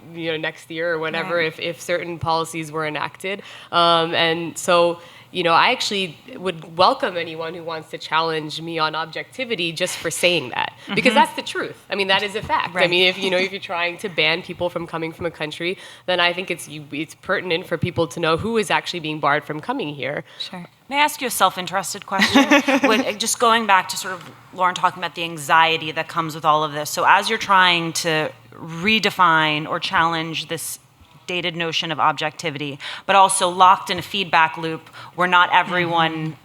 next year or whenever if certain policies were enacted. And so I actually would welcome anyone who wants to challenge me on objectivity just for saying that, because that's the truth. I mean, that is a fact. Right. I mean, if you're trying to ban people from coming from a country, then I think it's pertinent for people to know who is actually being barred from coming here. Sure. May I ask you a self-interested question? Just going back to sort of Lauren talking about the anxiety that comes with all of this. So as you're trying to redefine or challenge this dated notion of objectivity, but also locked in a feedback loop where not everyone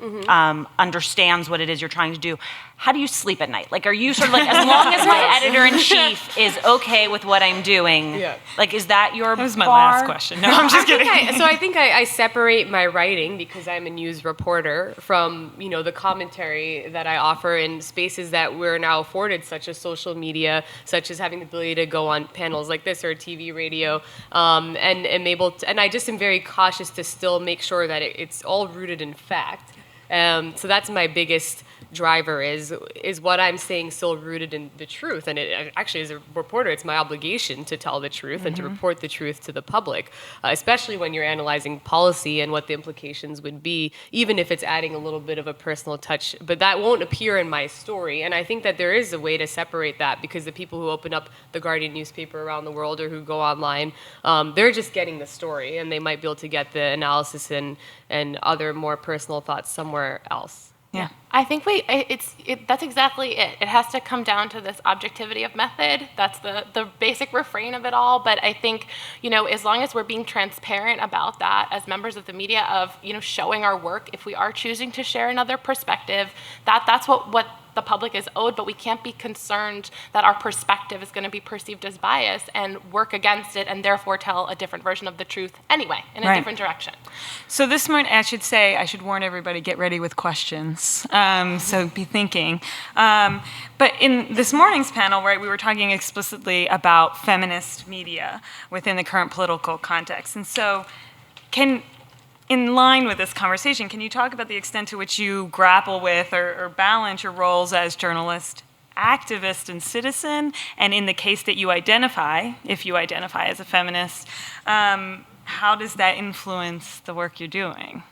understands what it is you're trying to do. How do you sleep at night? Like, are you sort of like, as long as my editor-in-chief is okay with what I'm doing, like, is that your bar? That was my last question. No, I'm just kidding. I think I separate my writing, because I'm a news reporter, from, the commentary that I offer in spaces that we're now afforded, such as social media, such as having the ability to go on panels like this or TV, radio, and am able to, and I just am very cautious to still make sure that it's all rooted in fact. So that's my biggest driver, is what I'm saying still rooted in the truth? And it actually, as a reporter, it's my obligation to tell the truth and to report the truth to the public, especially when you're analyzing policy and what the implications would be, even if it's adding a little bit of a personal touch. But that won't appear in my story. And I think that there is a way to separate that, because the people who open up the Guardian newspaper around the world or who go online, they're just getting the story, and they might be able to get the analysis and other more personal thoughts somewhere else. Yeah. I think that's exactly it. It has to come down to this objectivity of method. That's the basic refrain of it all. But I think, as long as we're being transparent about that as members of the media, of, showing our work, if we are choosing to share another perspective, that's what the public is owed, but we can't be concerned that our perspective is going to be perceived as bias and work against it, and therefore tell a different version of the truth anyway, in a different direction. So this morning, I should warn everybody, get ready with questions. So be thinking. But in this morning's panel, right, we were talking explicitly about feminist media within the current political context. And so in line with this conversation, can you talk about the extent to which you grapple with or balance your roles as journalist, activist, and citizen? And in the case that you identify, if you identify as a feminist, how does that influence the work you're doing?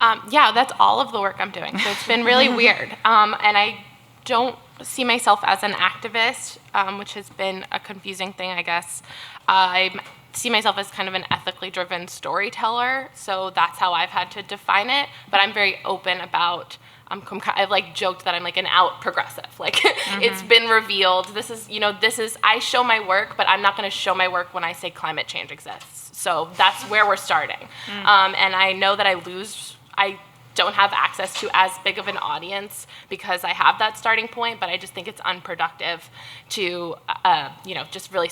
That's all of the work I'm doing. So it's been really weird. And I don't see myself as an activist, which has been a confusing thing, I guess. I see myself as kind of an ethically driven storyteller, so that's how I've had to define it. But I'm very open about, I've joked that I'm like an out progressive. Like, it's been revealed. This is, I show my work, but I'm not going to show my work when I say climate change exists. So that's where we're starting. And I know that I don't have access to as big of an audience because I have that starting point, but I just think it's unproductive to, just really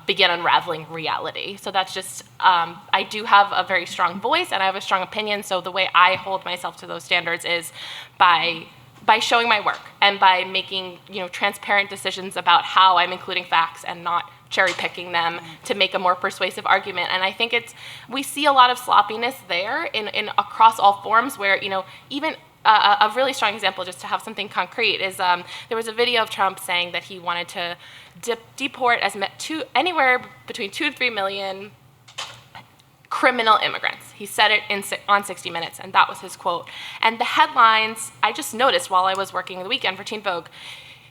begin unraveling reality. So that's just, I do have a very strong voice and I have a strong opinion, so the way I hold myself to those standards is by showing my work and by making, transparent decisions about how I'm including facts and not cherry picking them to make a more persuasive argument. And I think we see a lot of sloppiness there in across all forms, where, even a really strong example, just to have something concrete, is there was a video of Trump saying that he wanted to deport anywhere between 2 to 3 million criminal immigrants. He said it on 60 Minutes, and that was his quote. And the headlines, I just noticed while I was working the weekend for Teen Vogue,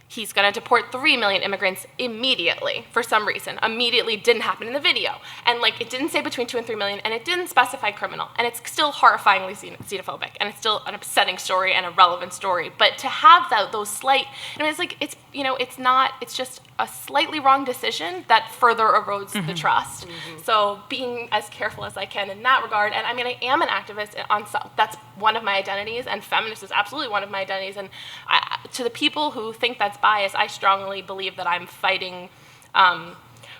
he's going to deport 3 million immigrants immediately for some reason. Immediately didn't happen in the video. And it didn't say between 2 and 3 million, and it didn't specify criminal. And it's still horrifyingly xenophobic, and it's still an upsetting story and a relevant story. But to have those slight, it's just a slightly wrong decision that further erodes the trust. So being as careful as I can in that regard, and I am an activist that's one of my identities, and feminist is absolutely one of my identities. And to the people who think that's bias, I strongly believe that I'm fighting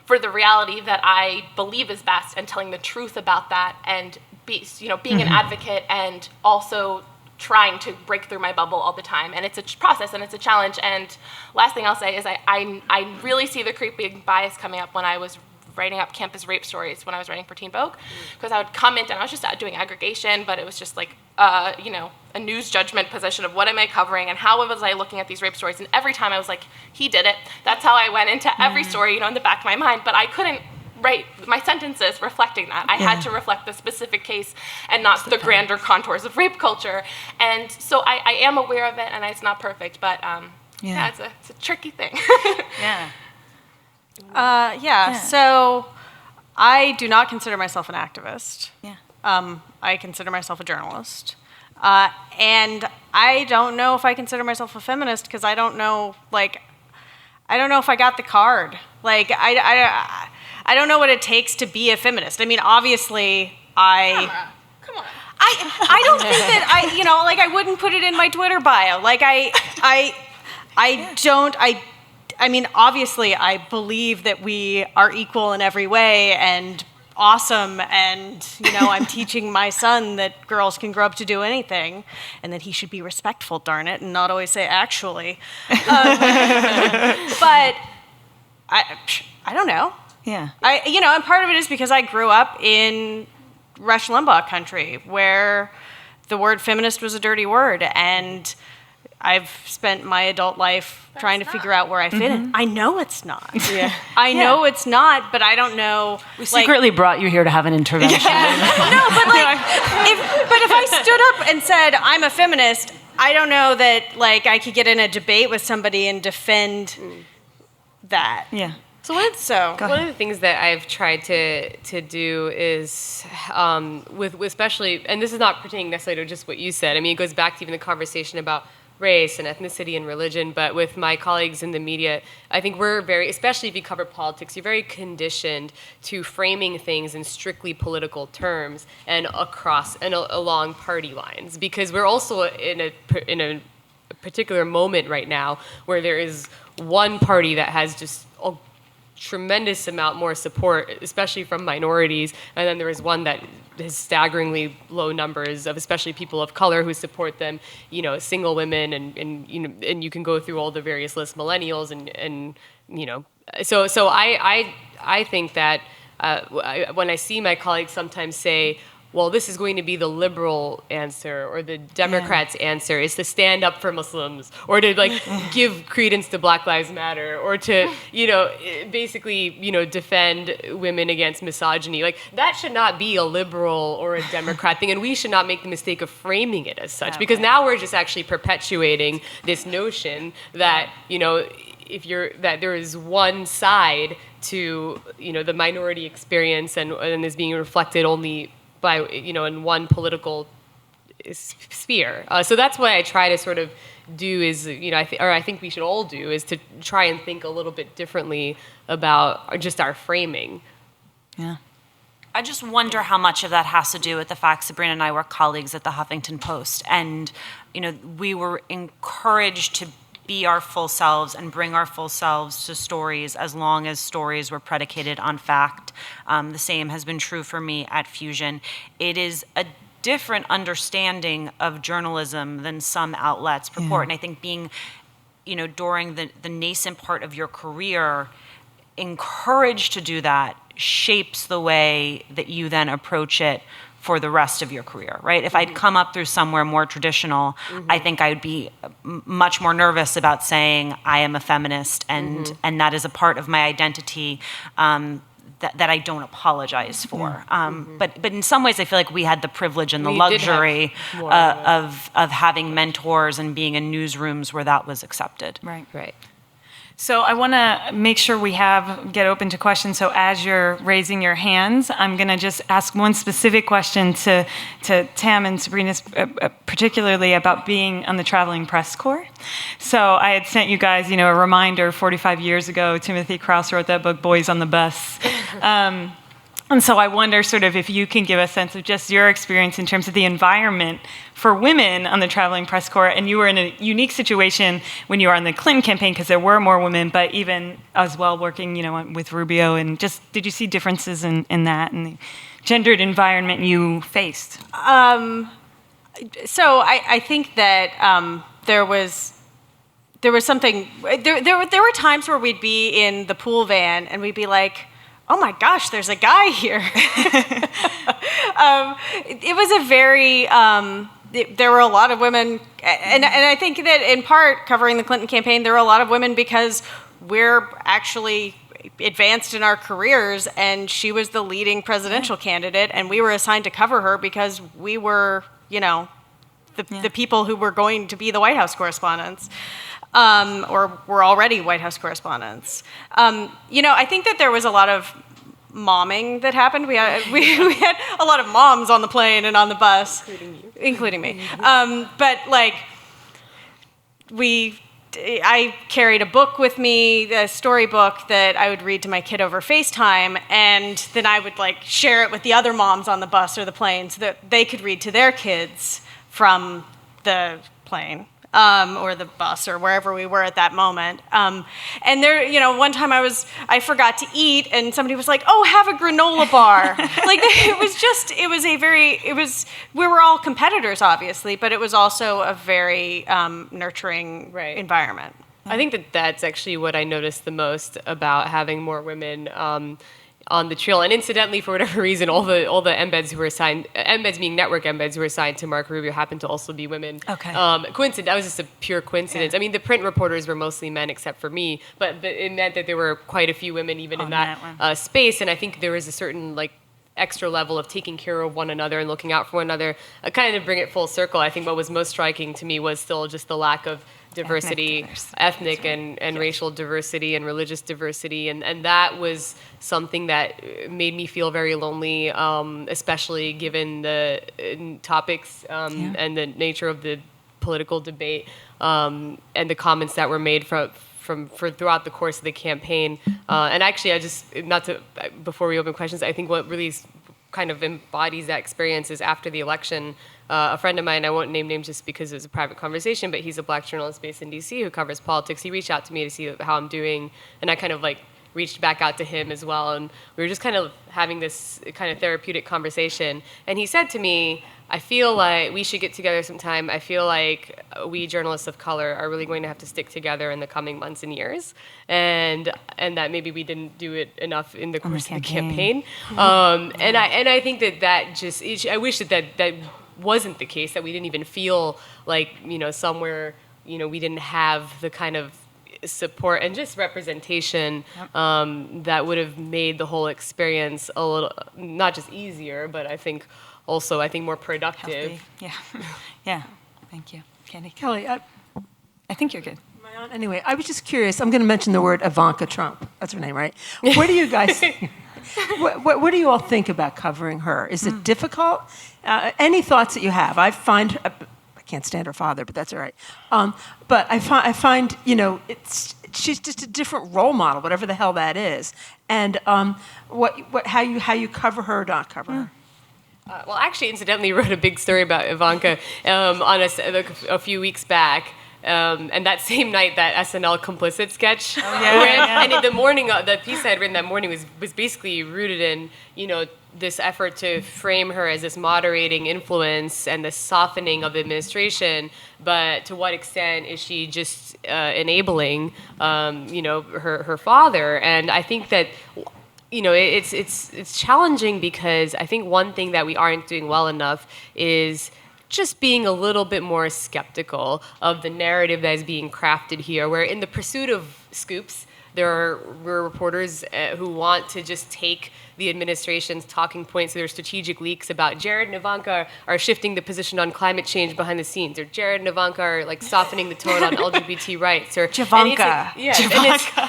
for the reality that I believe is best and telling the truth about that, and being an advocate and also trying to break through my bubble all the time. And it's a process and it's a challenge. And last thing I'll say is I really see the creepy bias coming up when I was writing up campus rape stories when I was writing for Teen Vogue, because I would come in and I was just doing aggregation, but it was just a news judgment position of what am I covering and how was I looking at these rape stories. And every time I was like, he did it. That's how I went into every story, in the back of my mind. But I couldn't write my sentences reflecting that. I had to reflect the specific case and not the grander contours of rape culture. And so I am aware of it, and it's not perfect, but it's a tricky thing. So I do not consider myself an activist. I consider myself a journalist. And I don't know if I consider myself a feminist because I don't know if I got the card. Like, I don't know what it takes to be a feminist. I mean, obviously, Come on. I don't think that I wouldn't put it in my Twitter bio. Like, I mean, obviously, I believe that we are equal in every way and awesome, and I'm teaching my son that girls can grow up to do anything and that he should be respectful, darn it, and not always say actually. But I don't know. And part of it is because I grew up in Rush Limbaugh country where the word feminist was a dirty word, and I've spent my adult life trying to figure out where I fit in. I know it's not. I know it's not, but I don't know. We secretly brought you here to have an intervention. No, but if I stood up and said I'm a feminist, I don't know that I could get in a debate with somebody and defend that. So one of the things that I've tried to do is with especially, and this is not pertaining necessarily to just what you said. I mean, it goes back to even the conversation about race and ethnicity and religion, but with my colleagues in the media, I think we're very, especially if you cover politics, you're very conditioned to framing things in strictly political terms and across and along party lines, because we're also in a particular moment right now where there is one party that has just a tremendous amount more support, especially from minorities, and then there is one that has staggeringly low numbers of especially people of color who support them, single women, and you can go through all the various lists, millennials, and so I think that when I see my colleagues sometimes say, well, this is going to be the liberal answer or the Democrats' answer, is to stand up for Muslims or to give credence to Black Lives Matter or to, basically, defend women against misogyny. Like, that should not be a liberal or a Democrat thing, and we should not make the mistake of framing it as such, because now we're just actually perpetuating this notion that, that there is one side to, the minority experience and is being reflected only by, in one political sphere. So that's what I try to sort of do is, I think we should all do, is to try and think a little bit differently about just our framing. I just wonder how much of that has to do with the fact Sabrina and I were colleagues at the Huffington Post, and we were encouraged to be our full selves and bring our full selves to stories as long as stories were predicated on fact. The same has been true for me at Fusion. It is a different understanding of journalism than some outlets purport. And I think being, during the nascent part of your career, encouraged to do that shapes the way that you then approach it for the rest of your career, right? If I'd come up through somewhere more traditional, I think I'd be much more nervous about saying I am a feminist, and that is a part of my identity that I don't apologize for. But in some ways, I feel like we had the privilege and the luxury of having mentors and being in newsrooms where that was accepted. Right. So I want to make sure we get open to questions. So as you're raising your hands, I'm going to just ask one specific question to Tam and Sabrina, particularly about being on the traveling press corps. So I had sent you guys, a reminder 45 years ago. Timothy Crouse wrote that book, Boys on the Bus. And so I wonder sort of if you can give a sense of just your experience in terms of the environment for women on the traveling press corps. And you were in a unique situation when you were on the Clinton campaign because there were more women, but even as well working, with Rubio. And just, did you see differences in that and the gendered environment you faced? So I think that there was something, there were times where we'd be in the pool van and we'd be like, oh my gosh, there's a guy here. It was a very, there were a lot of women, and I think that in part covering the Clinton campaign, there were a lot of women because we're actually advanced in our careers, and she was the leading presidential candidate, and we were assigned to cover her because we were, the people who were going to be the White House correspondents, or were already White House correspondents. I think that there was a lot of momming that happened. We had a lot of moms on the plane and on the bus, including me. But I carried a book with me, a storybook that I would read to my kid over FaceTime, and then I would share it with the other moms on the bus or the plane so that they could read to their kids from the plane. Or the bus or wherever we were at that moment. And there, one time I forgot to eat and somebody was like, oh, have a granola bar. We were all competitors, obviously, but it was also a very nurturing environment. I think that's actually what I noticed the most about having more women on the trail. And incidentally, for whatever reason, all the embeds who were assigned, embeds being network embeds who were assigned to Marco Rubio, happened to also be women. Okay. Coincidence. That was just a pure coincidence. Yeah. I mean, the print reporters were mostly men except for me, but it meant that there were quite a few women even in that space. And I think there was a certain extra level of taking care of one another and looking out for one another. Kind of to bring it full circle, I think what was most striking to me was still just the lack of diversity, ethnic and racial diversity and religious diversity. And that was something that made me feel very lonely, especially given the topics and the nature of the political debate and the comments that were made for throughout the course of the campaign. And actually, before we open questions, I think what really kind of embodies that experience is after the election, a friend of mine, I won't name names just because it was a private conversation, but he's a black journalist based in DC who covers politics. He reached out to me to see how I'm doing, and I kind of reached back out to him as well, and we were just kind of having this kind of therapeutic conversation. And he said to me, I feel like we should get together sometime. I feel like we journalists of color are really going to have to stick together in the coming months and years, and that maybe we didn't do it enough in the course of the campaign. And I think that just, I wish that wasn't the case, that we didn't even feel somewhere, we didn't have the kind of support and just representation that would have made the whole experience a little, not just easier, but I think also more productive. Healthy. Yeah. Thank you, Candy. Kelly, I think you're good. anyway, I was just curious. I'm going to mention the word Ivanka Trump. That's her name, right? What do you guys what do you all think about covering her? Is it difficult? Any thoughts that you have? I can't stand her father, but that's all right. But I find she's just a different role model, whatever the hell that is. And how you cover her or not cover her. Well, actually, incidentally, wrote a big story about Ivanka on a few weeks back. And that same night, that SNL complicit sketch and in the morning, the piece I had written that morning was basically rooted in, this effort to frame her as this moderating influence and the softening of the administration. But to what extent is she just enabling, her father? And I think that, it's challenging because I think one thing that we aren't doing well enough is just being a little bit more skeptical of the narrative that is being crafted here, where in the pursuit of scoops, there were reporters who want to just take the administration's talking points. There are strategic leaks about Jared and Ivanka are shifting the position on climate change behind the scenes, or Jared and Ivanka are softening the tone on LGBT rights, or Javanka.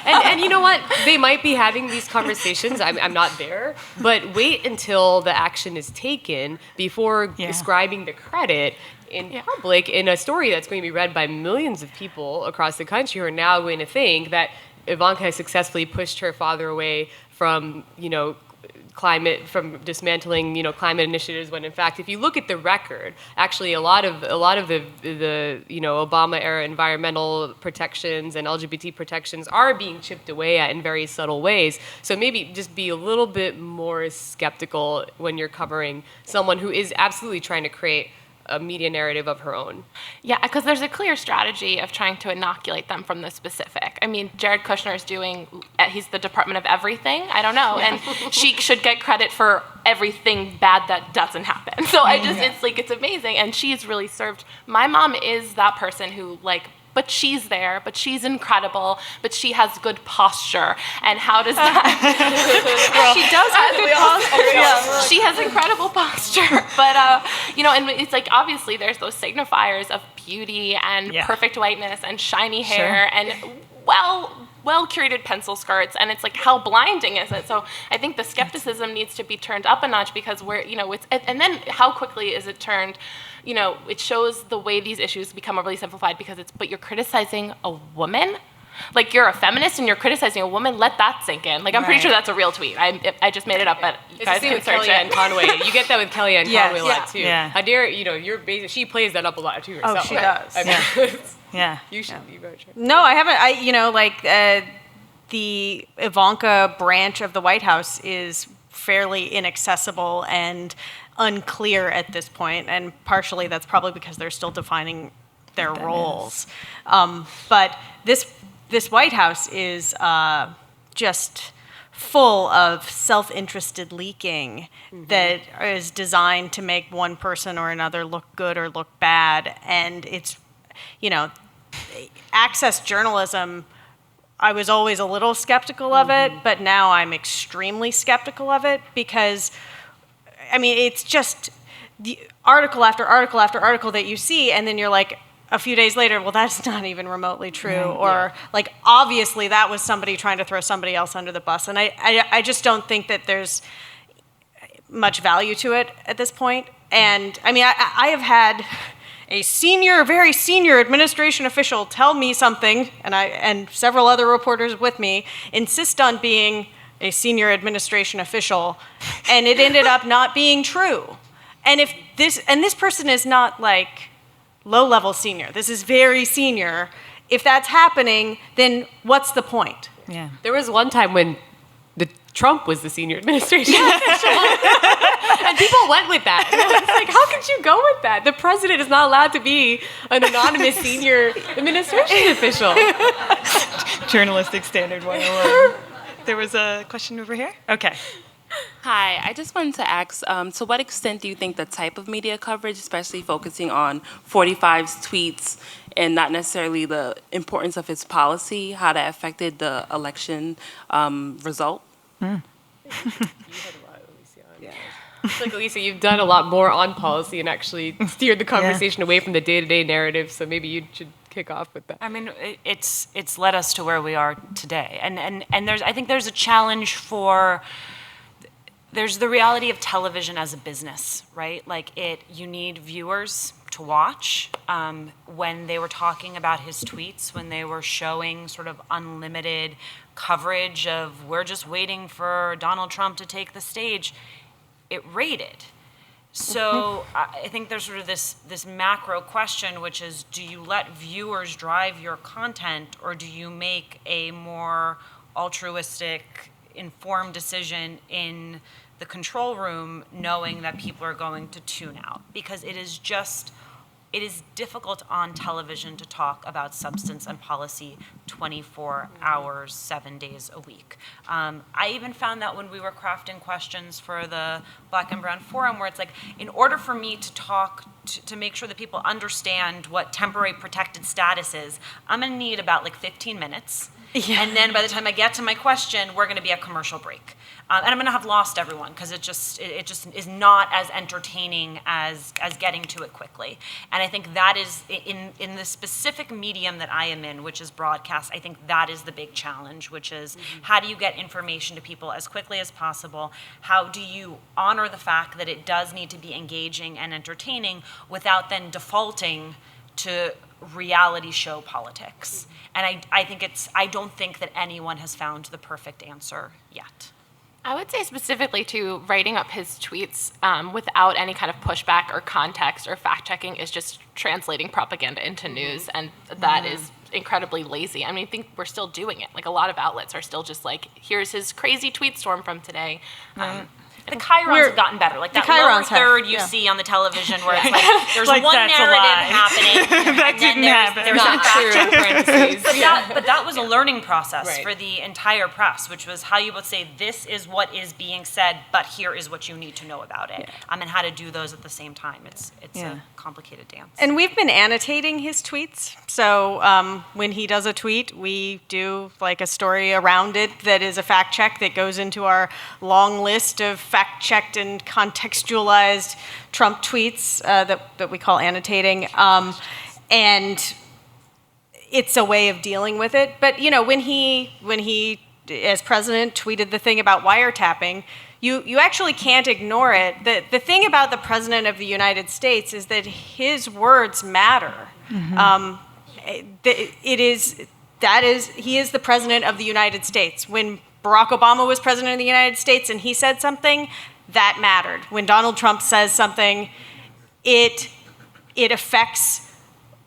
And you know what? They might be having these conversations. I'm not there, but wait until the action is taken before ascribing the credit in public in a story that's going to be read by millions of people across the country who are now going to think that Ivanka has successfully pushed her father away from, from dismantling, climate initiatives. When in fact, if you look at the record, actually a lot of the Obama era environmental protections and LGBT protections are being chipped away at in very subtle ways. So maybe just be a little bit more skeptical when you're covering someone who is absolutely trying to create a media narrative of her own. Yeah, because there's a clear strategy of trying to inoculate them from the specific. I mean, Jared Kushner is he's the Department of Everything, I don't know, and she should get credit for everything bad that doesn't happen. So it's amazing, and she's really served. My mom is that person who, but she's there, but she's incredible, but she has good posture. And how does that? She does have good posture. She has incredible posture. But, and it's like, obviously there's those signifiers of beauty and perfect whiteness and shiny hair and well-curated pencil skirts, and it's like, how blinding is it? So I think the skepticism needs to be turned up a notch, because and then how quickly is it turned? It shows the way these issues become overly simplified, because but you're criticizing a woman? Like, you're a feminist and you're criticizing a woman? Let that sink in. Like, I'm pretty sure that's a real tweet. I just made it up, but you guys can search it. Conway. You get that with Kellyanne Conway a lot, too. Yeah. How dare, she plays that up a lot, too, herself. Oh, she does. You should. You better check. No, I haven't. The Ivanka branch of the White House is fairly inaccessible and unclear at this point, and partially that's probably because they're still defining their roles. But this White House is just full of self-interested leaking that is designed to make one person or another look good or look bad, and it's access journalism. I was always a little skeptical of it, but now I'm extremely skeptical of it, because, it's just the article after article after article that you see, and then you're like, a few days later, well, that's not even remotely true, or like, obviously that was somebody trying to throw somebody else under the bus, and I just don't think that there's much value to it at this point. And I have had a very senior administration official tell me something, and several other reporters with me insist on being a senior administration official, and it ended up not being true. And this person is not like low-level senior. This is very senior. If that's happening, then what's the point? Yeah. There was one time when Trump was the senior administration official. And people went with that. And I was like, how could you go with that? The president is not allowed to be an anonymous senior administration official. Journalistic standard 101. There was a question over here? Okay. Hi, I just wanted to ask, to what extent do you think the type of media coverage, especially focusing on 45's tweets and not necessarily the importance of his policy, how that affected the election result? You had a lot, Alicia. I feel like, Alicia, you've done a lot more on policy and actually steered the conversation away from the day-to-day narrative, so maybe you should kick off with that. It's led us to where we are today. And I think there's a challenge there's the reality of television as a business, right? Like, you need viewers to watch. When they were talking about his tweets, when they were showing sort of unlimited coverage of, we're just waiting for Donald Trump to take the stage, it rated. So I think there's sort of this macro question, which is, do you let viewers drive your content, or do you make a more altruistic, informed decision in the control room, knowing that people are going to tune out? Because it is difficult on television to talk about substance and policy 24 hours, 7 days a week. I even found that when we were crafting questions for the Black and Brown Forum, where it's like, in order for me to talk, to make sure that people understand what temporary protected status is, I'm gonna need about 15 minutes. Yeah. And then by the time I get to my question, we're going to be at commercial break. And I'm going to have lost everyone, because it just is not as entertaining as getting to it quickly. And I think that is, in the specific medium that I am in, which is broadcast, I think that is the big challenge, which is, how do you get information to people as quickly as possible? How do you honor the fact that it does need to be engaging and entertaining without then defaulting to reality show politics? And I don't think that anyone has found the perfect answer yet. I would say specifically to writing up his tweets without any kind of pushback or context or fact checking is just translating propaganda into news, and that is incredibly lazy. I think we're still doing it. Like, a lot of outlets are still just like, here's his crazy tweet storm from today. The chyrons have gotten better. Like that lower third you see on the television where it's like there's Like, one that's a narrative lie. happening. That and didn't then happen. there's a fact parentheses. but that was a learning process Right. for the entire press, which was how you would say, this is what is being said, but here is what you need to know about it. And how to do those at the same time. It's a complicated dance. And we've been annotating his tweets. So when he does a tweet, we do like a story around it that is a fact check that goes into our long list of fact-checked and contextualized Trump tweets that we call annotating. And it's a way of dealing with it. But when he as president tweeted the thing about wiretapping, you actually can't ignore it. The thing about the president of the United States is that his words matter. He is the president of the United States. When Barack Obama was president of the United States and he said something, that mattered. When Donald Trump says something, it affects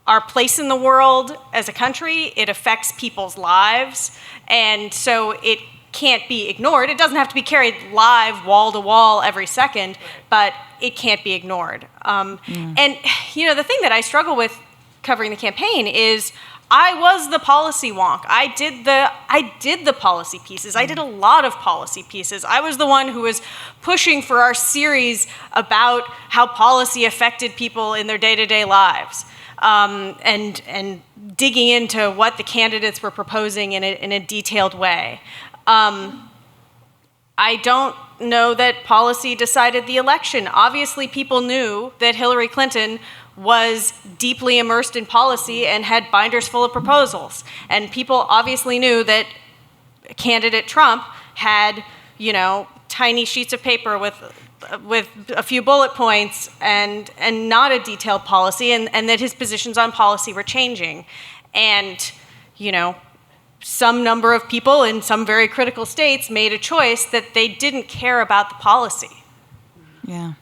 our place in the world as a country. It affects people's lives. And so it can't be ignored. It doesn't have to be carried live, wall to wall every second, but it can't be ignored. And the thing that I struggle with covering the campaign is I was the policy wonk. I did the policy pieces. I did a lot of policy pieces. I was the one who was pushing for our series about how policy affected people in their day-to-day lives, and digging into what the candidates were proposing in a detailed way. I don't know that policy decided the election. Obviously, people knew that Hillary Clinton was deeply immersed in policy and had binders full of proposals. And people obviously knew that candidate Trump had, tiny sheets of paper with a few bullet points and not a detailed policy, and that his positions on policy were changing. And, some number of people in some very critical states made a choice that they didn't care about the policy. Yeah.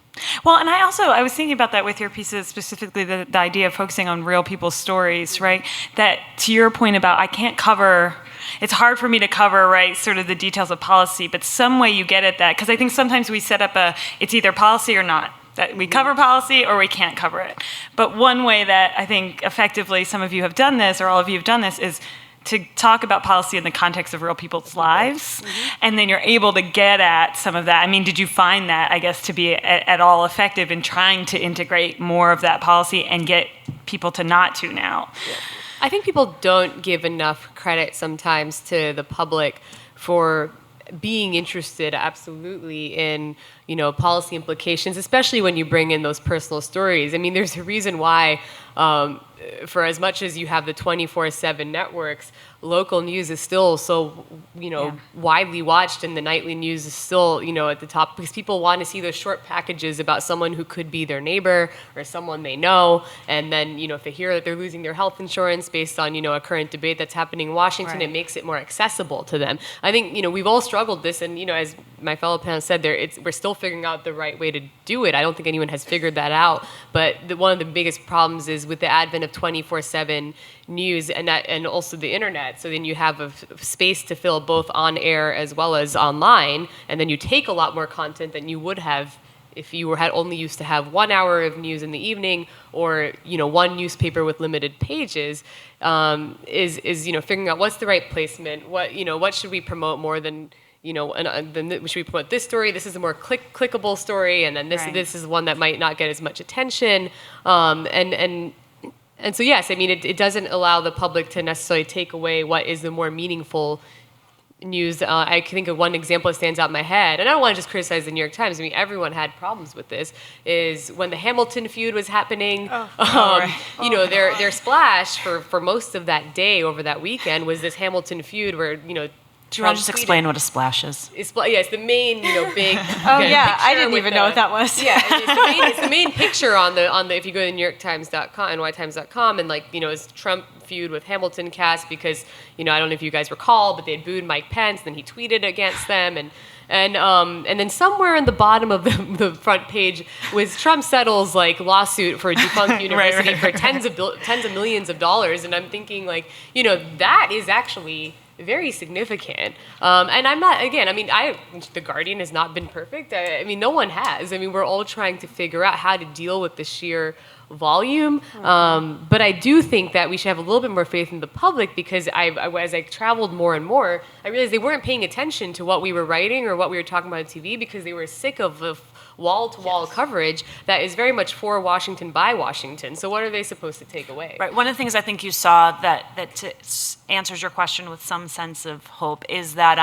Well, and I was thinking about that with your pieces, specifically the idea of focusing on real people's stories, right? That to your point about it's hard for me to cover, right, sort of the details of policy, but some way you get at that, because I think sometimes we set up it's either policy or not. That we cover policy or we can't cover it. But one way that I think effectively some of you have done this, or all of you have done this, is to talk about policy in the context of real people's lives, and then you're able to get at some of that. I mean, did you find that, I guess, to be at all effective in trying to integrate more of that policy and get people to not tune out? I think people don't give enough credit sometimes to the public for being interested absolutely in policy implications, especially when you bring in those personal stories. I mean, there's a reason why for as much as you have the 24/7 networks, local news is still so, widely watched, and the nightly news is still, at the top, because people want to see those short packages about someone who could be their neighbor or someone they know. And then, if they hear that they're losing their health insurance based on, a current debate that's happening in Washington, It makes it more accessible to them. I think, we've all struggled this, and, as my fellow panelists said, we're still figuring out the right way to do it. I don't think anyone has figured that out. But one of the biggest problems is with the advent of 24/7 news and also the internet. So then you have a space to fill both on air as well as online, and then you take a lot more content than you would have if you had only used to have 1 hour of news in the evening, or one newspaper with limited pages. Is figuring out what's the right placement, what should we promote more than. Then should we promote this story? This is a more clickable story, and then this is one that might not get as much attention. And so yes, I mean it doesn't allow the public to necessarily take away what is the more meaningful news. I can think of one example that stands out in my head, and I don't want to just criticize the New York Times. I mean, everyone had problems with this. Is when the Hamilton feud was happening. Their splash for most of that day over that weekend was this Hamilton feud where Do you want to just explain what a splash is? It's the main, big. I didn't even know what that was. Yeah, it's the main picture on the if you go to NewYorkTimes.com, NYTimes.com, and it's Trump feud with Hamilton cast because I don't know if you guys recall, but they had booed Mike Pence, then he tweeted against them, and then somewhere in the bottom of the front page was Trump settles lawsuit for a defunct university for tens of millions of dollars, and I'm thinking that is actually very significant. And I'm not, again, The Guardian has not been perfect. No one has. We're all trying to figure out how to deal with the sheer volume. But I do think that we should have a little bit more faith in the public, because as I traveled more and more, I realized they weren't paying attention to what we were writing or what we were talking about on TV, because they were sick of the wall-to-wall coverage that is very much for Washington by Washington. So what are they supposed to take away? Right. One of the things I think you saw that answers your question with some sense of hope is that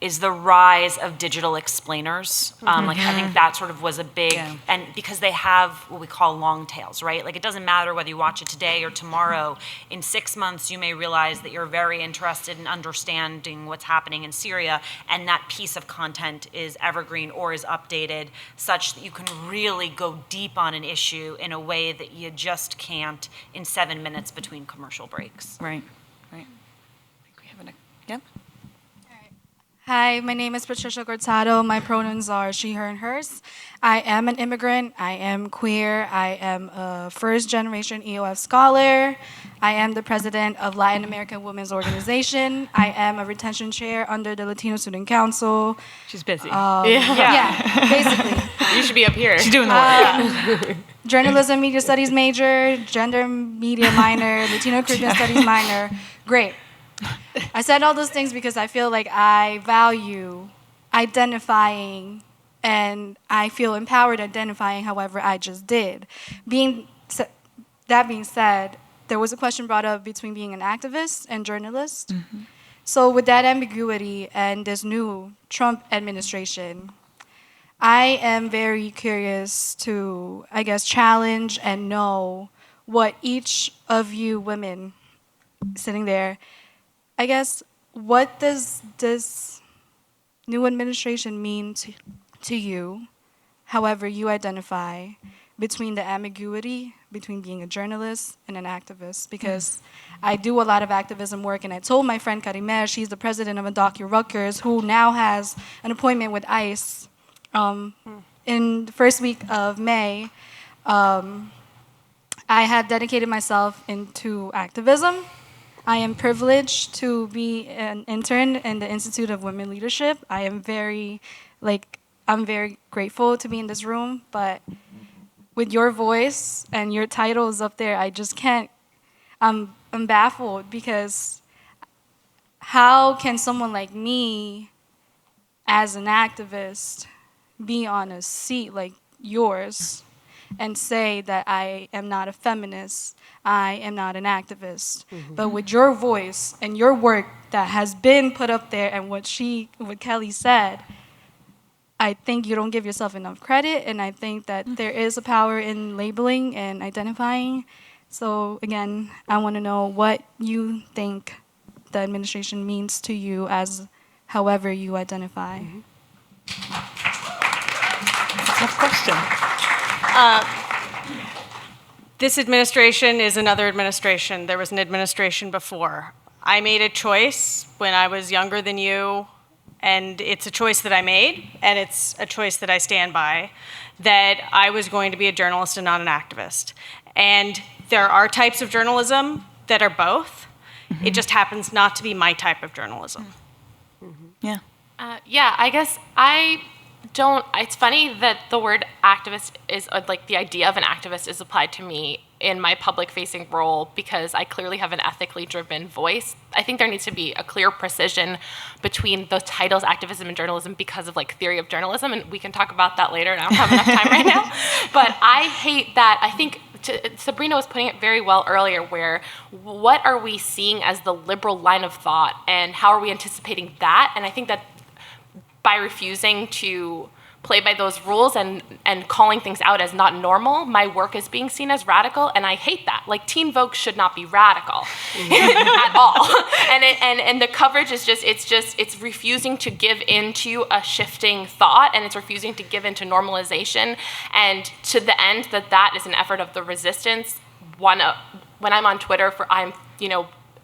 is the rise of digital explainers. I think that sort of was a big, and because they have what we call long tails, right? Like, it doesn't matter whether you watch it today or tomorrow. In 6 months, you may realize that you're very interested in understanding what's happening in Syria, and that piece of content is evergreen or is updated, such that you can really go deep on an issue in a way that you just can't in 7 minutes between commercial breaks. Right. I think we have yep. Hi, my name is Patricia Cortado. My pronouns are she, her, and hers. I am an immigrant. I am queer. I am a first-generation EOF scholar. I am the president of Latin American Women's Organization. I am a retention chair under the Latino Student Council. She's busy. Yeah, basically. You should be up here. She's doing the work. Journalism, media studies major, gender media minor, Latino Caribbean studies minor. Great. I said all those things because I feel like I value identifying, and I feel empowered identifying however I just did. That being said, there was a question brought up between being an activist and journalist. Mm-hmm. So with that ambiguity and this new Trump administration, I am very curious to, challenge and know what each of you women sitting there, what does this new administration mean to you, however you identify, between the ambiguity between being a journalist and an activist? Because I do a lot of activism work, and I told my friend Karimer, she's the president of Undock Rutgers, who now has an appointment with ICE. In the first week of May, I have dedicated myself into activism. I am privileged to be an intern in the Institute of Women Leadership. I'm very grateful to be in this room, but with your voice and your titles up there, I just can't, I'm baffled, because how can someone like me, as an activist, be on a seat like yours and say that I am not a feminist, I am not an activist? Mm-hmm. But with your voice and your work that has been put up there, and what Kelly said, I think you don't give yourself enough credit, and I think that there is a power in labeling and identifying. So again, I want to know what you think the administration means to you, as however you identify. Mm-hmm. Tough question. This administration is another administration. There was an administration before. I made a choice when I was younger than you, and it's a choice that I made, and it's a choice that I stand by, that I was going to be a journalist and not an activist. And there are types of journalism that are both. Mm-hmm. It just happens not to be my type of journalism. Mm-hmm. It's funny that the word activist is, the idea of an activist is applied to me in my public-facing role, because I clearly have an ethically driven voice. I think there needs to be a clear precision between the titles activism and journalism because of theory of journalism, and we can talk about that later, and I don't have enough time right now. But I hate that. I think Sabrina was putting it very well earlier, where what are we seeing as the liberal line of thought, and how are we anticipating that? And I think that by refusing to play by those rules and calling things out as not normal, my work is being seen as radical, and I hate that. Teen Vogue should not be radical at all. And the coverage is it's refusing to give into a shifting thought, and it's refusing to give into normalization, and to the end that is an effort of the resistance. When I'm on Twitter, I'm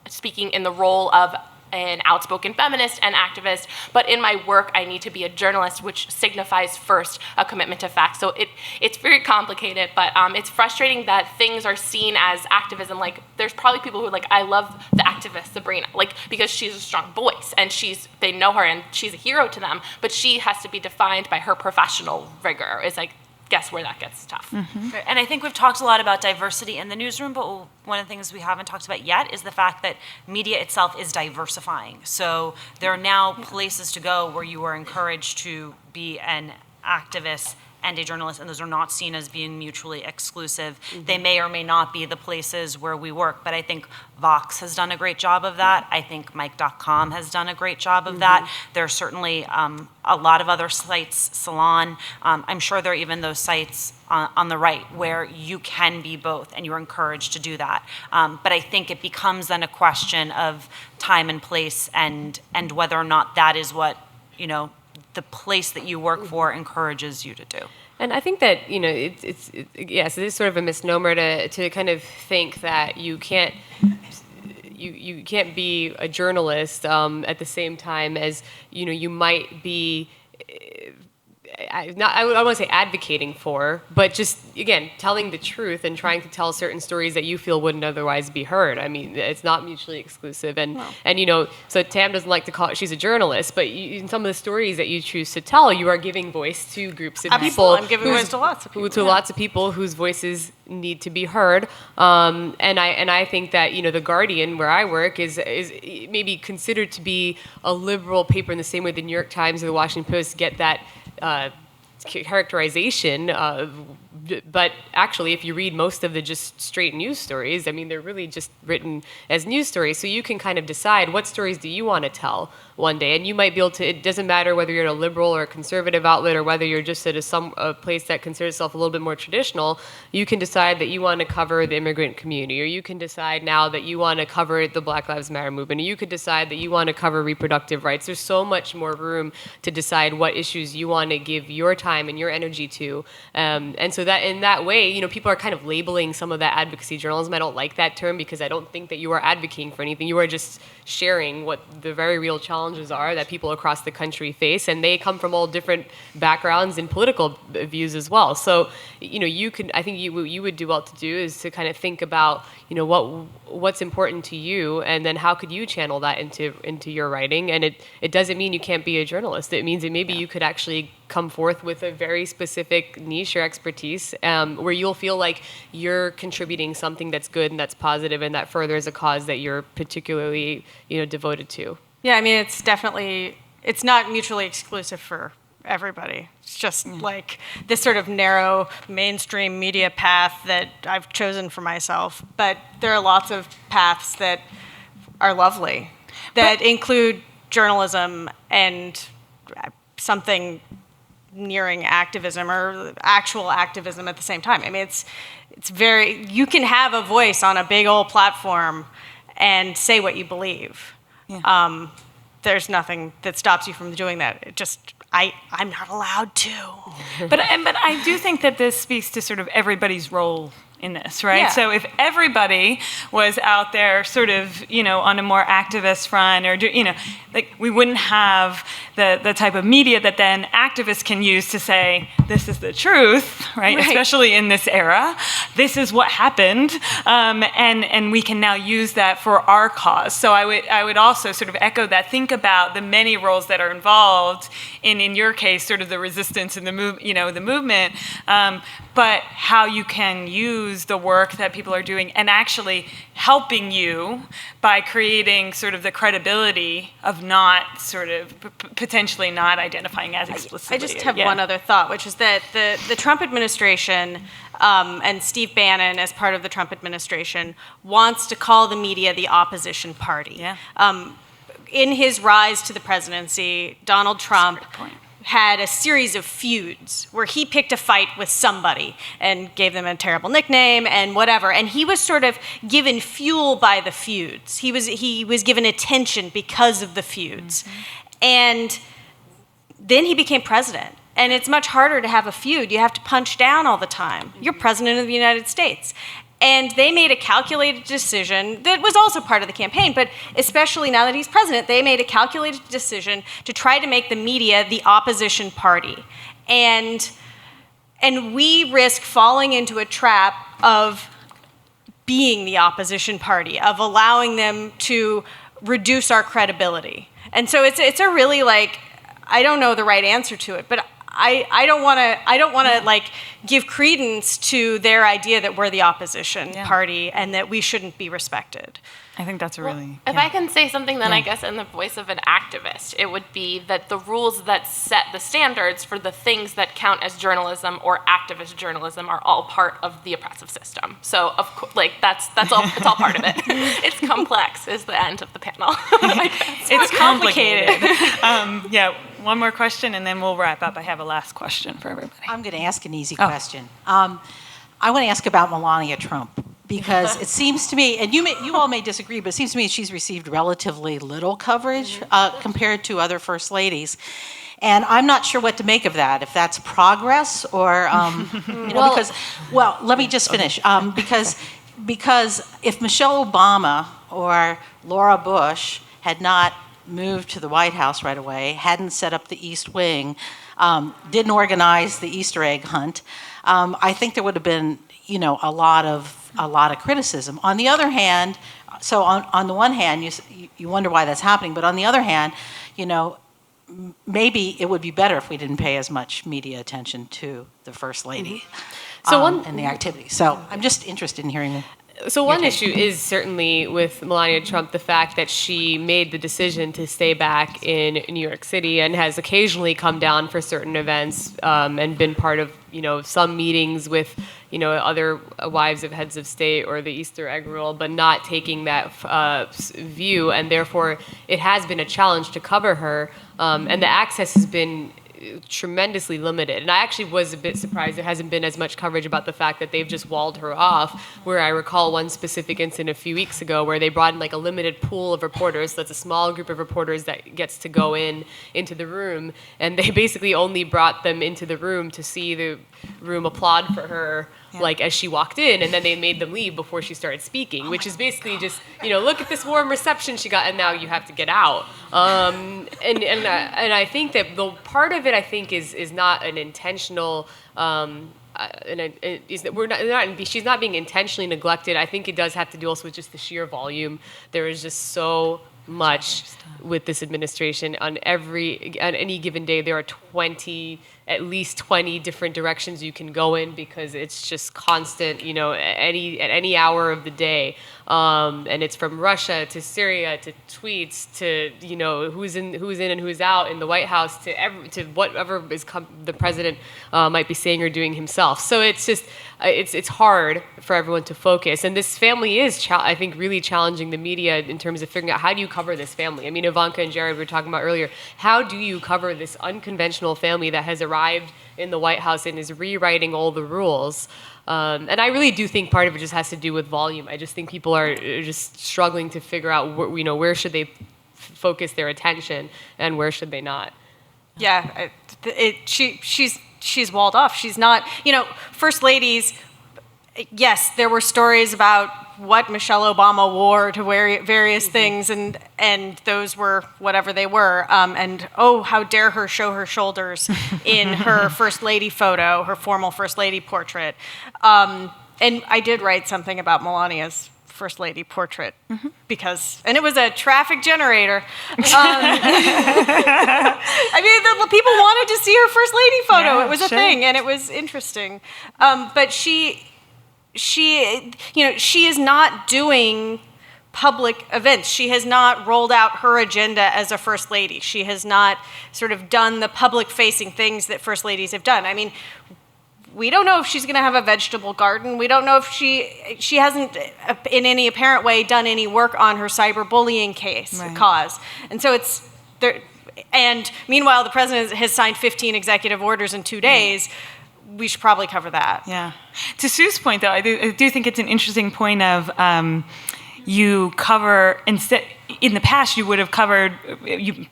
speaking in the role of an outspoken feminist and activist, but in my work, I need to be a journalist, which signifies first a commitment to facts. So it's very complicated, but it's frustrating that things are seen as activism. Like, there's probably people who are like, I love the activist Sabrina, like, because she's a strong voice and they know her and she's a hero to them, but she has to be defined by her professional rigor. It's like, guess where that gets tough. And I think we've talked a lot about diversity in the newsroom, but one of the things we haven't talked about yet is the fact that media itself is diversifying. So there are now places to go where you are encouraged to be an activist and a journalist, and those are not seen as being mutually exclusive. They may or may not be the places where we work, but I think Vox has done a great job of that. I think Mike.com has done a great job of that. There are certainly a lot of other sites, Salon. I'm sure there are even those sites on the right where you can be both and you're encouraged to do that. But I think it becomes then a question of time and place and whether or not that is what, the place that you work for encourages you to do. And I think that, yes, it is sort of a misnomer to kind of think that you can't be a journalist at the same time as, you might be, I don't want to say advocating for, but just, again, telling the truth and trying to tell certain stories that you feel wouldn't otherwise be heard. I mean, it's not mutually exclusive. And so Tam doesn't like to call it, she's a journalist, but in some of the stories that you choose to tell, you are giving voice to groups of people. I'm giving voice to lots of people. To lots of people whose voices need to be heard. And I think that, The Guardian, where I work, is maybe considered to be a liberal paper in the same way the New York Times or the Washington Post get that characterization, but actually, if you read most of the just straight news stories, I mean, they're really just written as news stories. So you can kind of decide what stories do you want to tell one day, and you might be able to. It doesn't matter whether you're at a liberal or a conservative outlet, or whether you're just at a place that considers itself a little bit more traditional. You can decide that you want to cover the immigrant community, or you can decide now that you want to cover the Black Lives Matter movement, or you could decide that you want to cover reproductive rights. There's so much more room to decide what issues you want to give your time and your energy to, and so that in that way, people are kind of labeling some of that advocacy journalism. I don't like that term because I don't think that you are advocating for anything. You are just sharing what the very real challenges are that people across the country face, and they come from all different backgrounds and political views as well. So, you could, I think what you would do well to do is to kind of think about, what's important to you, and then how could you channel that into your writing. And it doesn't mean you can't be a journalist. It means that maybe you could actually come forth with a very specific niche or expertise where you'll feel like you're contributing something that's good and that's positive and that furthers a cause that you're particularly devoted to. Yeah, I mean, it's not mutually exclusive for everybody. It's just like this sort of narrow mainstream media path that I've chosen for myself. But there are lots of paths that are lovely, that include journalism and something nearing activism or actual activism at the same time. I mean, you can have a voice on a big old platform and say what you believe. Yeah. There's nothing that stops you from doing that. I'm not allowed to. But I do think that this speaks to sort of everybody's role in this, right? Yeah. So if everybody was out there sort of, on a more activist front or, we wouldn't have the type of media that then activists can use to say, this is the truth, right? Especially in this era. This is what happened. And we can now use that for our cause. So I would also sort of echo that. Think about the many roles that are involved in your case, sort of the resistance and the movement, but how you can use the work that people are doing and actually helping you by creating sort of the credibility of not sort of potentially not identifying as explicitly. I just have one other thought, which is that the Trump administration and Steve Bannon, as part of the Trump administration, wants to call the media the opposition party. Yeah. In his rise to the presidency, Donald Trump had a series of feuds where he picked a fight with somebody and gave them a terrible nickname and whatever. And he was sort of given fuel by the feuds. He was given attention because of the feuds. Mm-hmm. And then he became president. And it's much harder to have a feud. You have to punch down all the time. You're president of the United States. And they made a calculated decision that was also part of the campaign, but especially now that he's president, they made a calculated decision to try to make the media the opposition party. And we risk falling into a trap of being the opposition party, of allowing them to reduce our credibility. And so it's a really, like, I don't know the right answer to it, but I don't want to like give credence to their idea that we're the opposition party and that we shouldn't be respected. I think that's a really... If I can say something, then I guess in the voice of an activist, it would be that the rules that set the standards for the things that count as journalism or activist journalism are all part of the oppressive system. So, of course, like that's all. It's all part of it. It's complex. Is the end of the panel. It's complicated. One more question, and then we'll wrap up. I have a last question for everybody. I'm going to ask an easy question. I want to ask about Melania Trump. Because it seems to me, and you all may disagree, but it seems to me she's received relatively little coverage compared to other first ladies. And I'm not sure what to make of that, if that's progress or, let me just finish. Because if Michelle Obama or Laura Bush had not moved to the White House right away, hadn't set up the East Wing, didn't organize the Easter egg hunt, I think there would have been, a lot of criticism. On the other hand, so on the one hand, you wonder why that's happening, but on the other hand, maybe it would be better if we didn't pay as much media attention to the First Lady and the activity. So I'm just interested in hearing. So one issue is certainly with Melania Trump, the fact that she made the decision to stay back in New York City and has occasionally come down for certain events and been part of, some meetings with, other wives of heads of state or the Easter egg rule, but not taking that view. And therefore, it has been a challenge to cover her. And the access has been tremendously limited. And I actually was a bit surprised there hasn't been as much coverage about the fact that they've just walled her off, where I recall one specific incident a few weeks ago where they brought in like a limited pool of reporters. So that's a small group of reporters that gets to go into the room, and they basically only brought them into the room to see the room applaud for her like as she walked in, and then they made them leave before she started speaking, which is basically just, look at this warm reception she got, and now you have to get out. And I think that the part of it, I think, is not an intentional. She's not being intentionally neglected. I think it does have to do also with just the sheer volume. There is just so much with this administration. On any given day, there are at least 20 different directions you can go in because it's just constant, at any hour of the day. And it's from Russia to Syria to tweets to, who's in and who's out in the White House to whatever the president might be saying or doing himself. So it's just, it's hard for everyone to focus. And this family is, I think, really challenging the media in terms of figuring out how do you cover this family. I mean, Ivanka and Jared were talking about earlier, how do you cover this unconventional family that has arrived in the White House and is rewriting all the rules? And I really do think part of it just has to do with volume. I just think people are just struggling to figure out, where should they focus their attention and where should they not. Yeah, she's walled off. She's not, first ladies, yes, there were stories about what Michelle Obama wore to various things, and those were whatever they were. And how dare her show her shoulders in her first lady photo, her formal first lady portrait. And I did write something about Melania's first lady portrait and it was a traffic generator. I mean, the people wanted to see her first lady photo. It was a thing, and it was interesting. But she is not doing public events. She has not rolled out her agenda as a first lady. She has not sort of done the public-facing things that first ladies have done. I mean, we don't know if she's going to have a vegetable garden. We don't know if she hasn't, in any apparent way, done any work on her cyberbullying cause. And so it's there. And meanwhile, the president has signed 15 executive orders in 2 days. We should probably cover that. Yeah. To Sue's point, though, I do think it's an interesting point of you cover, instead, in the past you would have covered,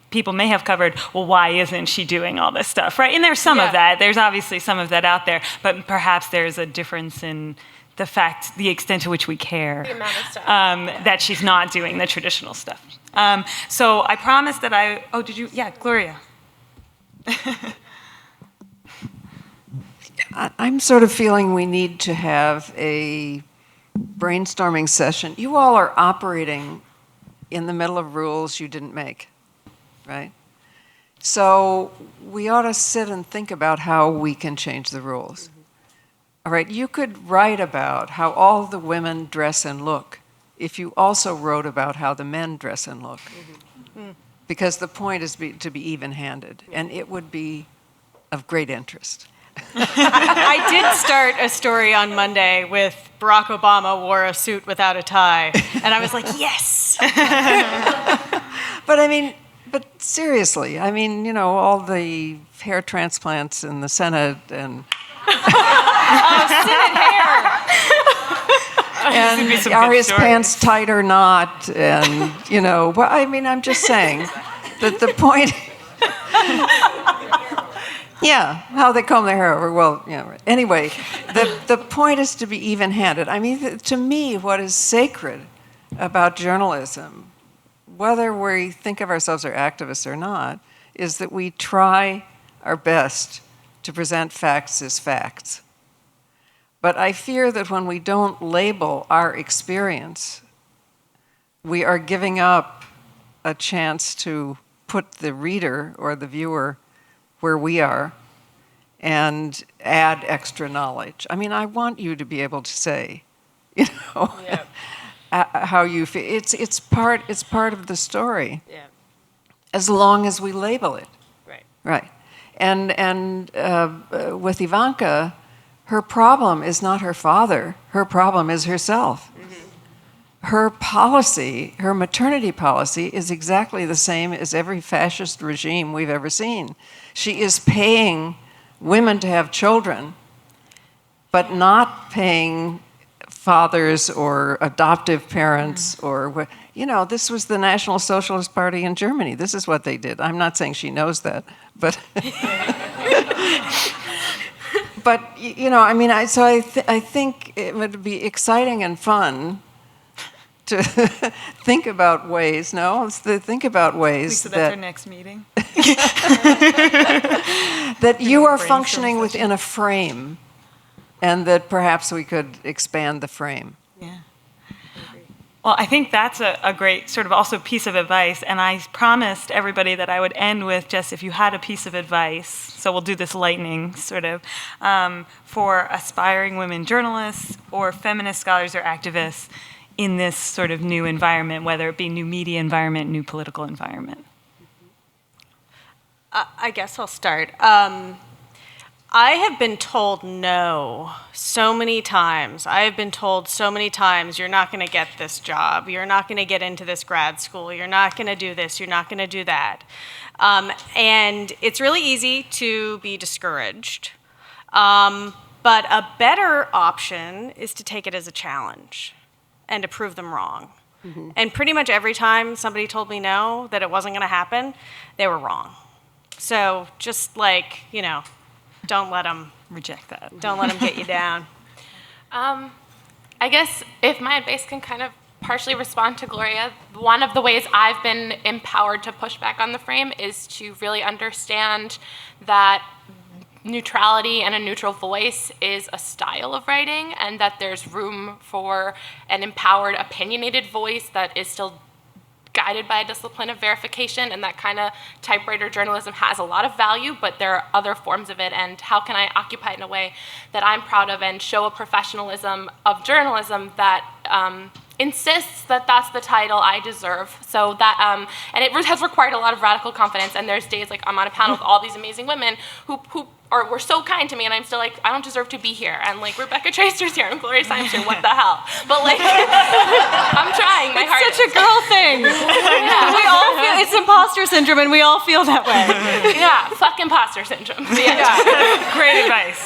people may have covered, well, why isn't she doing all this stuff, right? And there's some of that. There's obviously some of that out there, but perhaps there's a difference in the extent to which we care, The amount of stuff. that she's not doing the traditional stuff. So I promised that Gloria. I'm sort of feeling we need to have a brainstorming session. You all are operating in the middle of rules you didn't make, right? So we ought to sit and think about how we can change the rules. All right, you could write about how all the women dress and look if you also wrote about how the men dress and look. Because the point is to be even-handed, and it would be of great interest. I did start a story on Monday with Barack Obama wore a suit without a tie, and I was like, yes. But seriously, all the hair transplants in the Senate and Senate hair. and are his pants tight or not? And I'm just saying that the point. Yeah, how they comb their hair over. Well, right. Anyway, the point is to be even-handed. To me, what is sacred about journalism, whether we think of ourselves as activists or not, is that we try our best to present facts as facts. But I fear that when we don't label our experience, we are giving up a chance to put the reader or the viewer where we are and add extra knowledge. I want you to be able to say, how you feel. It's part of the story. Yeah. As long as we label it. Right. Right. And with Ivanka, her problem is not her father. Her problem is herself. Her policy, her maternity policy, is exactly the same as every fascist regime we've ever seen. She is paying women to have children, but not paying fathers or adoptive parents or, this was the National Socialist Party in Germany. This is what they did. I'm not saying she knows that, but... But, I think it would be exciting and fun to think about ways, think about ways Lisa, that... that's our next meeting. that you are functioning within a frame, and that perhaps we could expand the frame. Yeah. Well, I think that's a great sort of also piece of advice, and I promised everybody that I would end with just if you had a piece of advice, so we'll do this lightning sort of, for aspiring women journalists or feminist scholars or activists in this sort of new environment, whether it be new media environment, new political environment. I guess I'll start. I have been told no so many times. I have been told so many times, you're not going to get this job. You're not going to get into this grad school. You're not going to do this. You're not going to do that. And it's really easy to be discouraged. But a better option is to take it as a challenge and to prove them wrong. Mm-hmm. And pretty much every time somebody told me no, that it wasn't going to happen, they were wrong. So just don't let them reject that. Don't let them get you down. I guess if my advice can kind of partially respond to Gloria, one of the ways I've been empowered to push back on the frame is to really understand that neutrality and a neutral voice is a style of writing, and that there's room for an empowered, opinionated voice that is still guided by a discipline of verification, and that kind of typewriter journalism has a lot of value, but there are other forms of it, and how can I occupy it in a way that I'm proud of and show a professionalism of journalism that insists that that's the title I deserve. So that, and it has required a lot of radical confidence, and there's days like I'm on a panel with all these amazing women who were so kind to me, and I'm still like, I don't deserve to be here, and like Rebecca Tracer's here, and Gloria Simon's here, what the hell? But like, I'm trying my hardest. It's such a girl thing. Yeah. We all feel, it's imposter syndrome, and we all feel that way. Yeah, fuck imposter syndrome. Yeah. Great advice.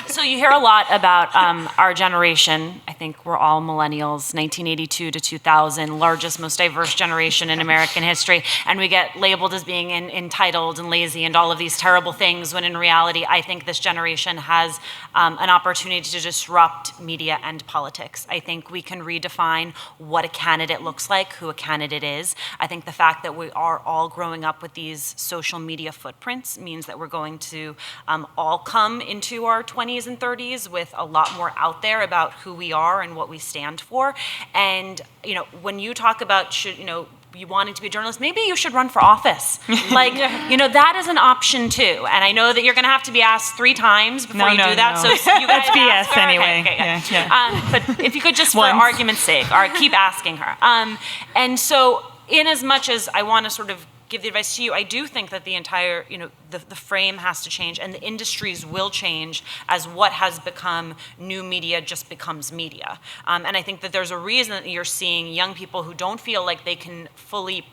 So you hear a lot about our generation. I think we're all millennials, 1982 to 2000, largest, most diverse generation in American history. And we get labeled as being entitled and lazy and all of these terrible things, when in reality, I think this generation has an opportunity to disrupt media and politics. I think we can redefine what a candidate looks like, who a candidate is. I think the fact that we are all growing up with these social media footprints means that we're going to all come into our 20s and 30s with a lot more out there about who we are and what we stand for. And when you talk about you wanting to be a journalist, maybe you should run for office. That is an option too. And I know that you're going to have to be asked 3 times before you do that. No. So you guys That's BS ask her. anyway. Okay, Yeah. but if you could just, for argument's sake, keep asking her. And so, in as much as I want to sort of give the advice to you, I do think that the entire, the frame has to change, and the industries will change as what has become new media just becomes media. And I think that there's a reason that you're seeing young people who don't feel like they can fully,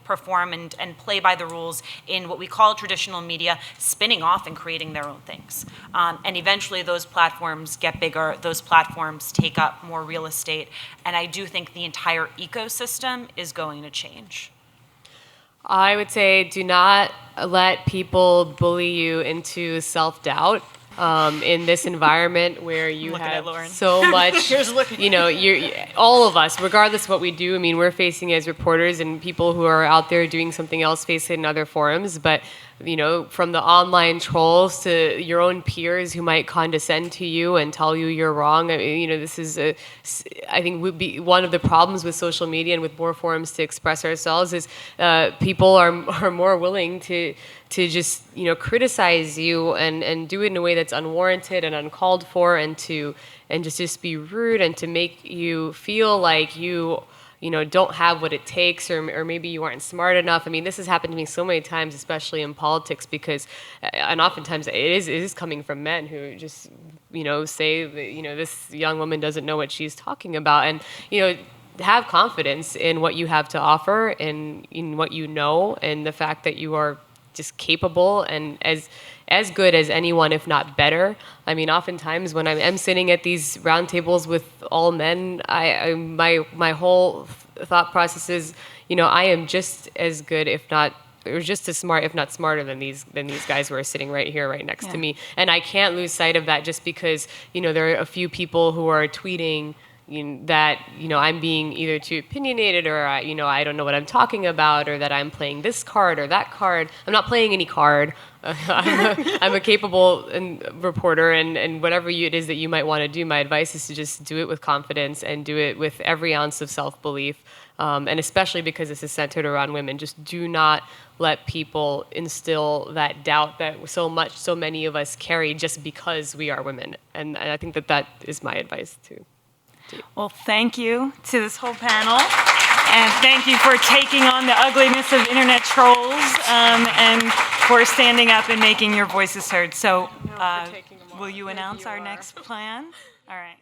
perform and play by the rules in what we call traditional media, spinning off and creating their own things. And eventually those platforms get bigger, those platforms take up more real estate, and I do think the entire ecosystem is going to change. I would say do not let people bully you into self-doubt. In this environment where you have so much, all of us, regardless of what we do, I mean, we're facing as reporters, and people who are out there doing something else face it in other forums, but from the online trolls to your own peers who might condescend to you and tell you you're wrong. I mean, this is, I think, would be one of the problems with social media and with more forums to express ourselves is people are more willing to just criticize you and do it in a way that's unwarranted and uncalled for, and just be rude and to make you feel like you don't have what it takes, or maybe you aren't smart enough. I mean, this has happened to me so many times, especially in politics, and oftentimes it is coming from men who just, say that, this young woman doesn't know what she's talking about. And, have confidence in what you have to offer and in what you know, and the fact that you are just capable and as good as anyone, if not better. I mean, oftentimes when I'm sitting at these roundtables with all men, my whole thought process is, I am just as good, if not, or just as smart, if not smarter than these guys who are sitting right here, right next to me. And I can't lose sight of that just because, there are a few people who are tweeting that I'm being either too opinionated, or I don't know what I'm talking about, or that I'm playing this card or that card. I'm not playing any card. I'm a capable reporter, and whatever it is that you might want to do, my advice is to just do it with confidence and do it with every ounce of self-belief. And especially because this is centered around women, just do not let people instill that doubt that so many of us carry just because we are women. And I think that is my advice too. Well, thank you to this whole panel, and thank you for taking on the ugliness of internet trolls, and for standing up and making your voices heard. So, will you announce our next plan? All right.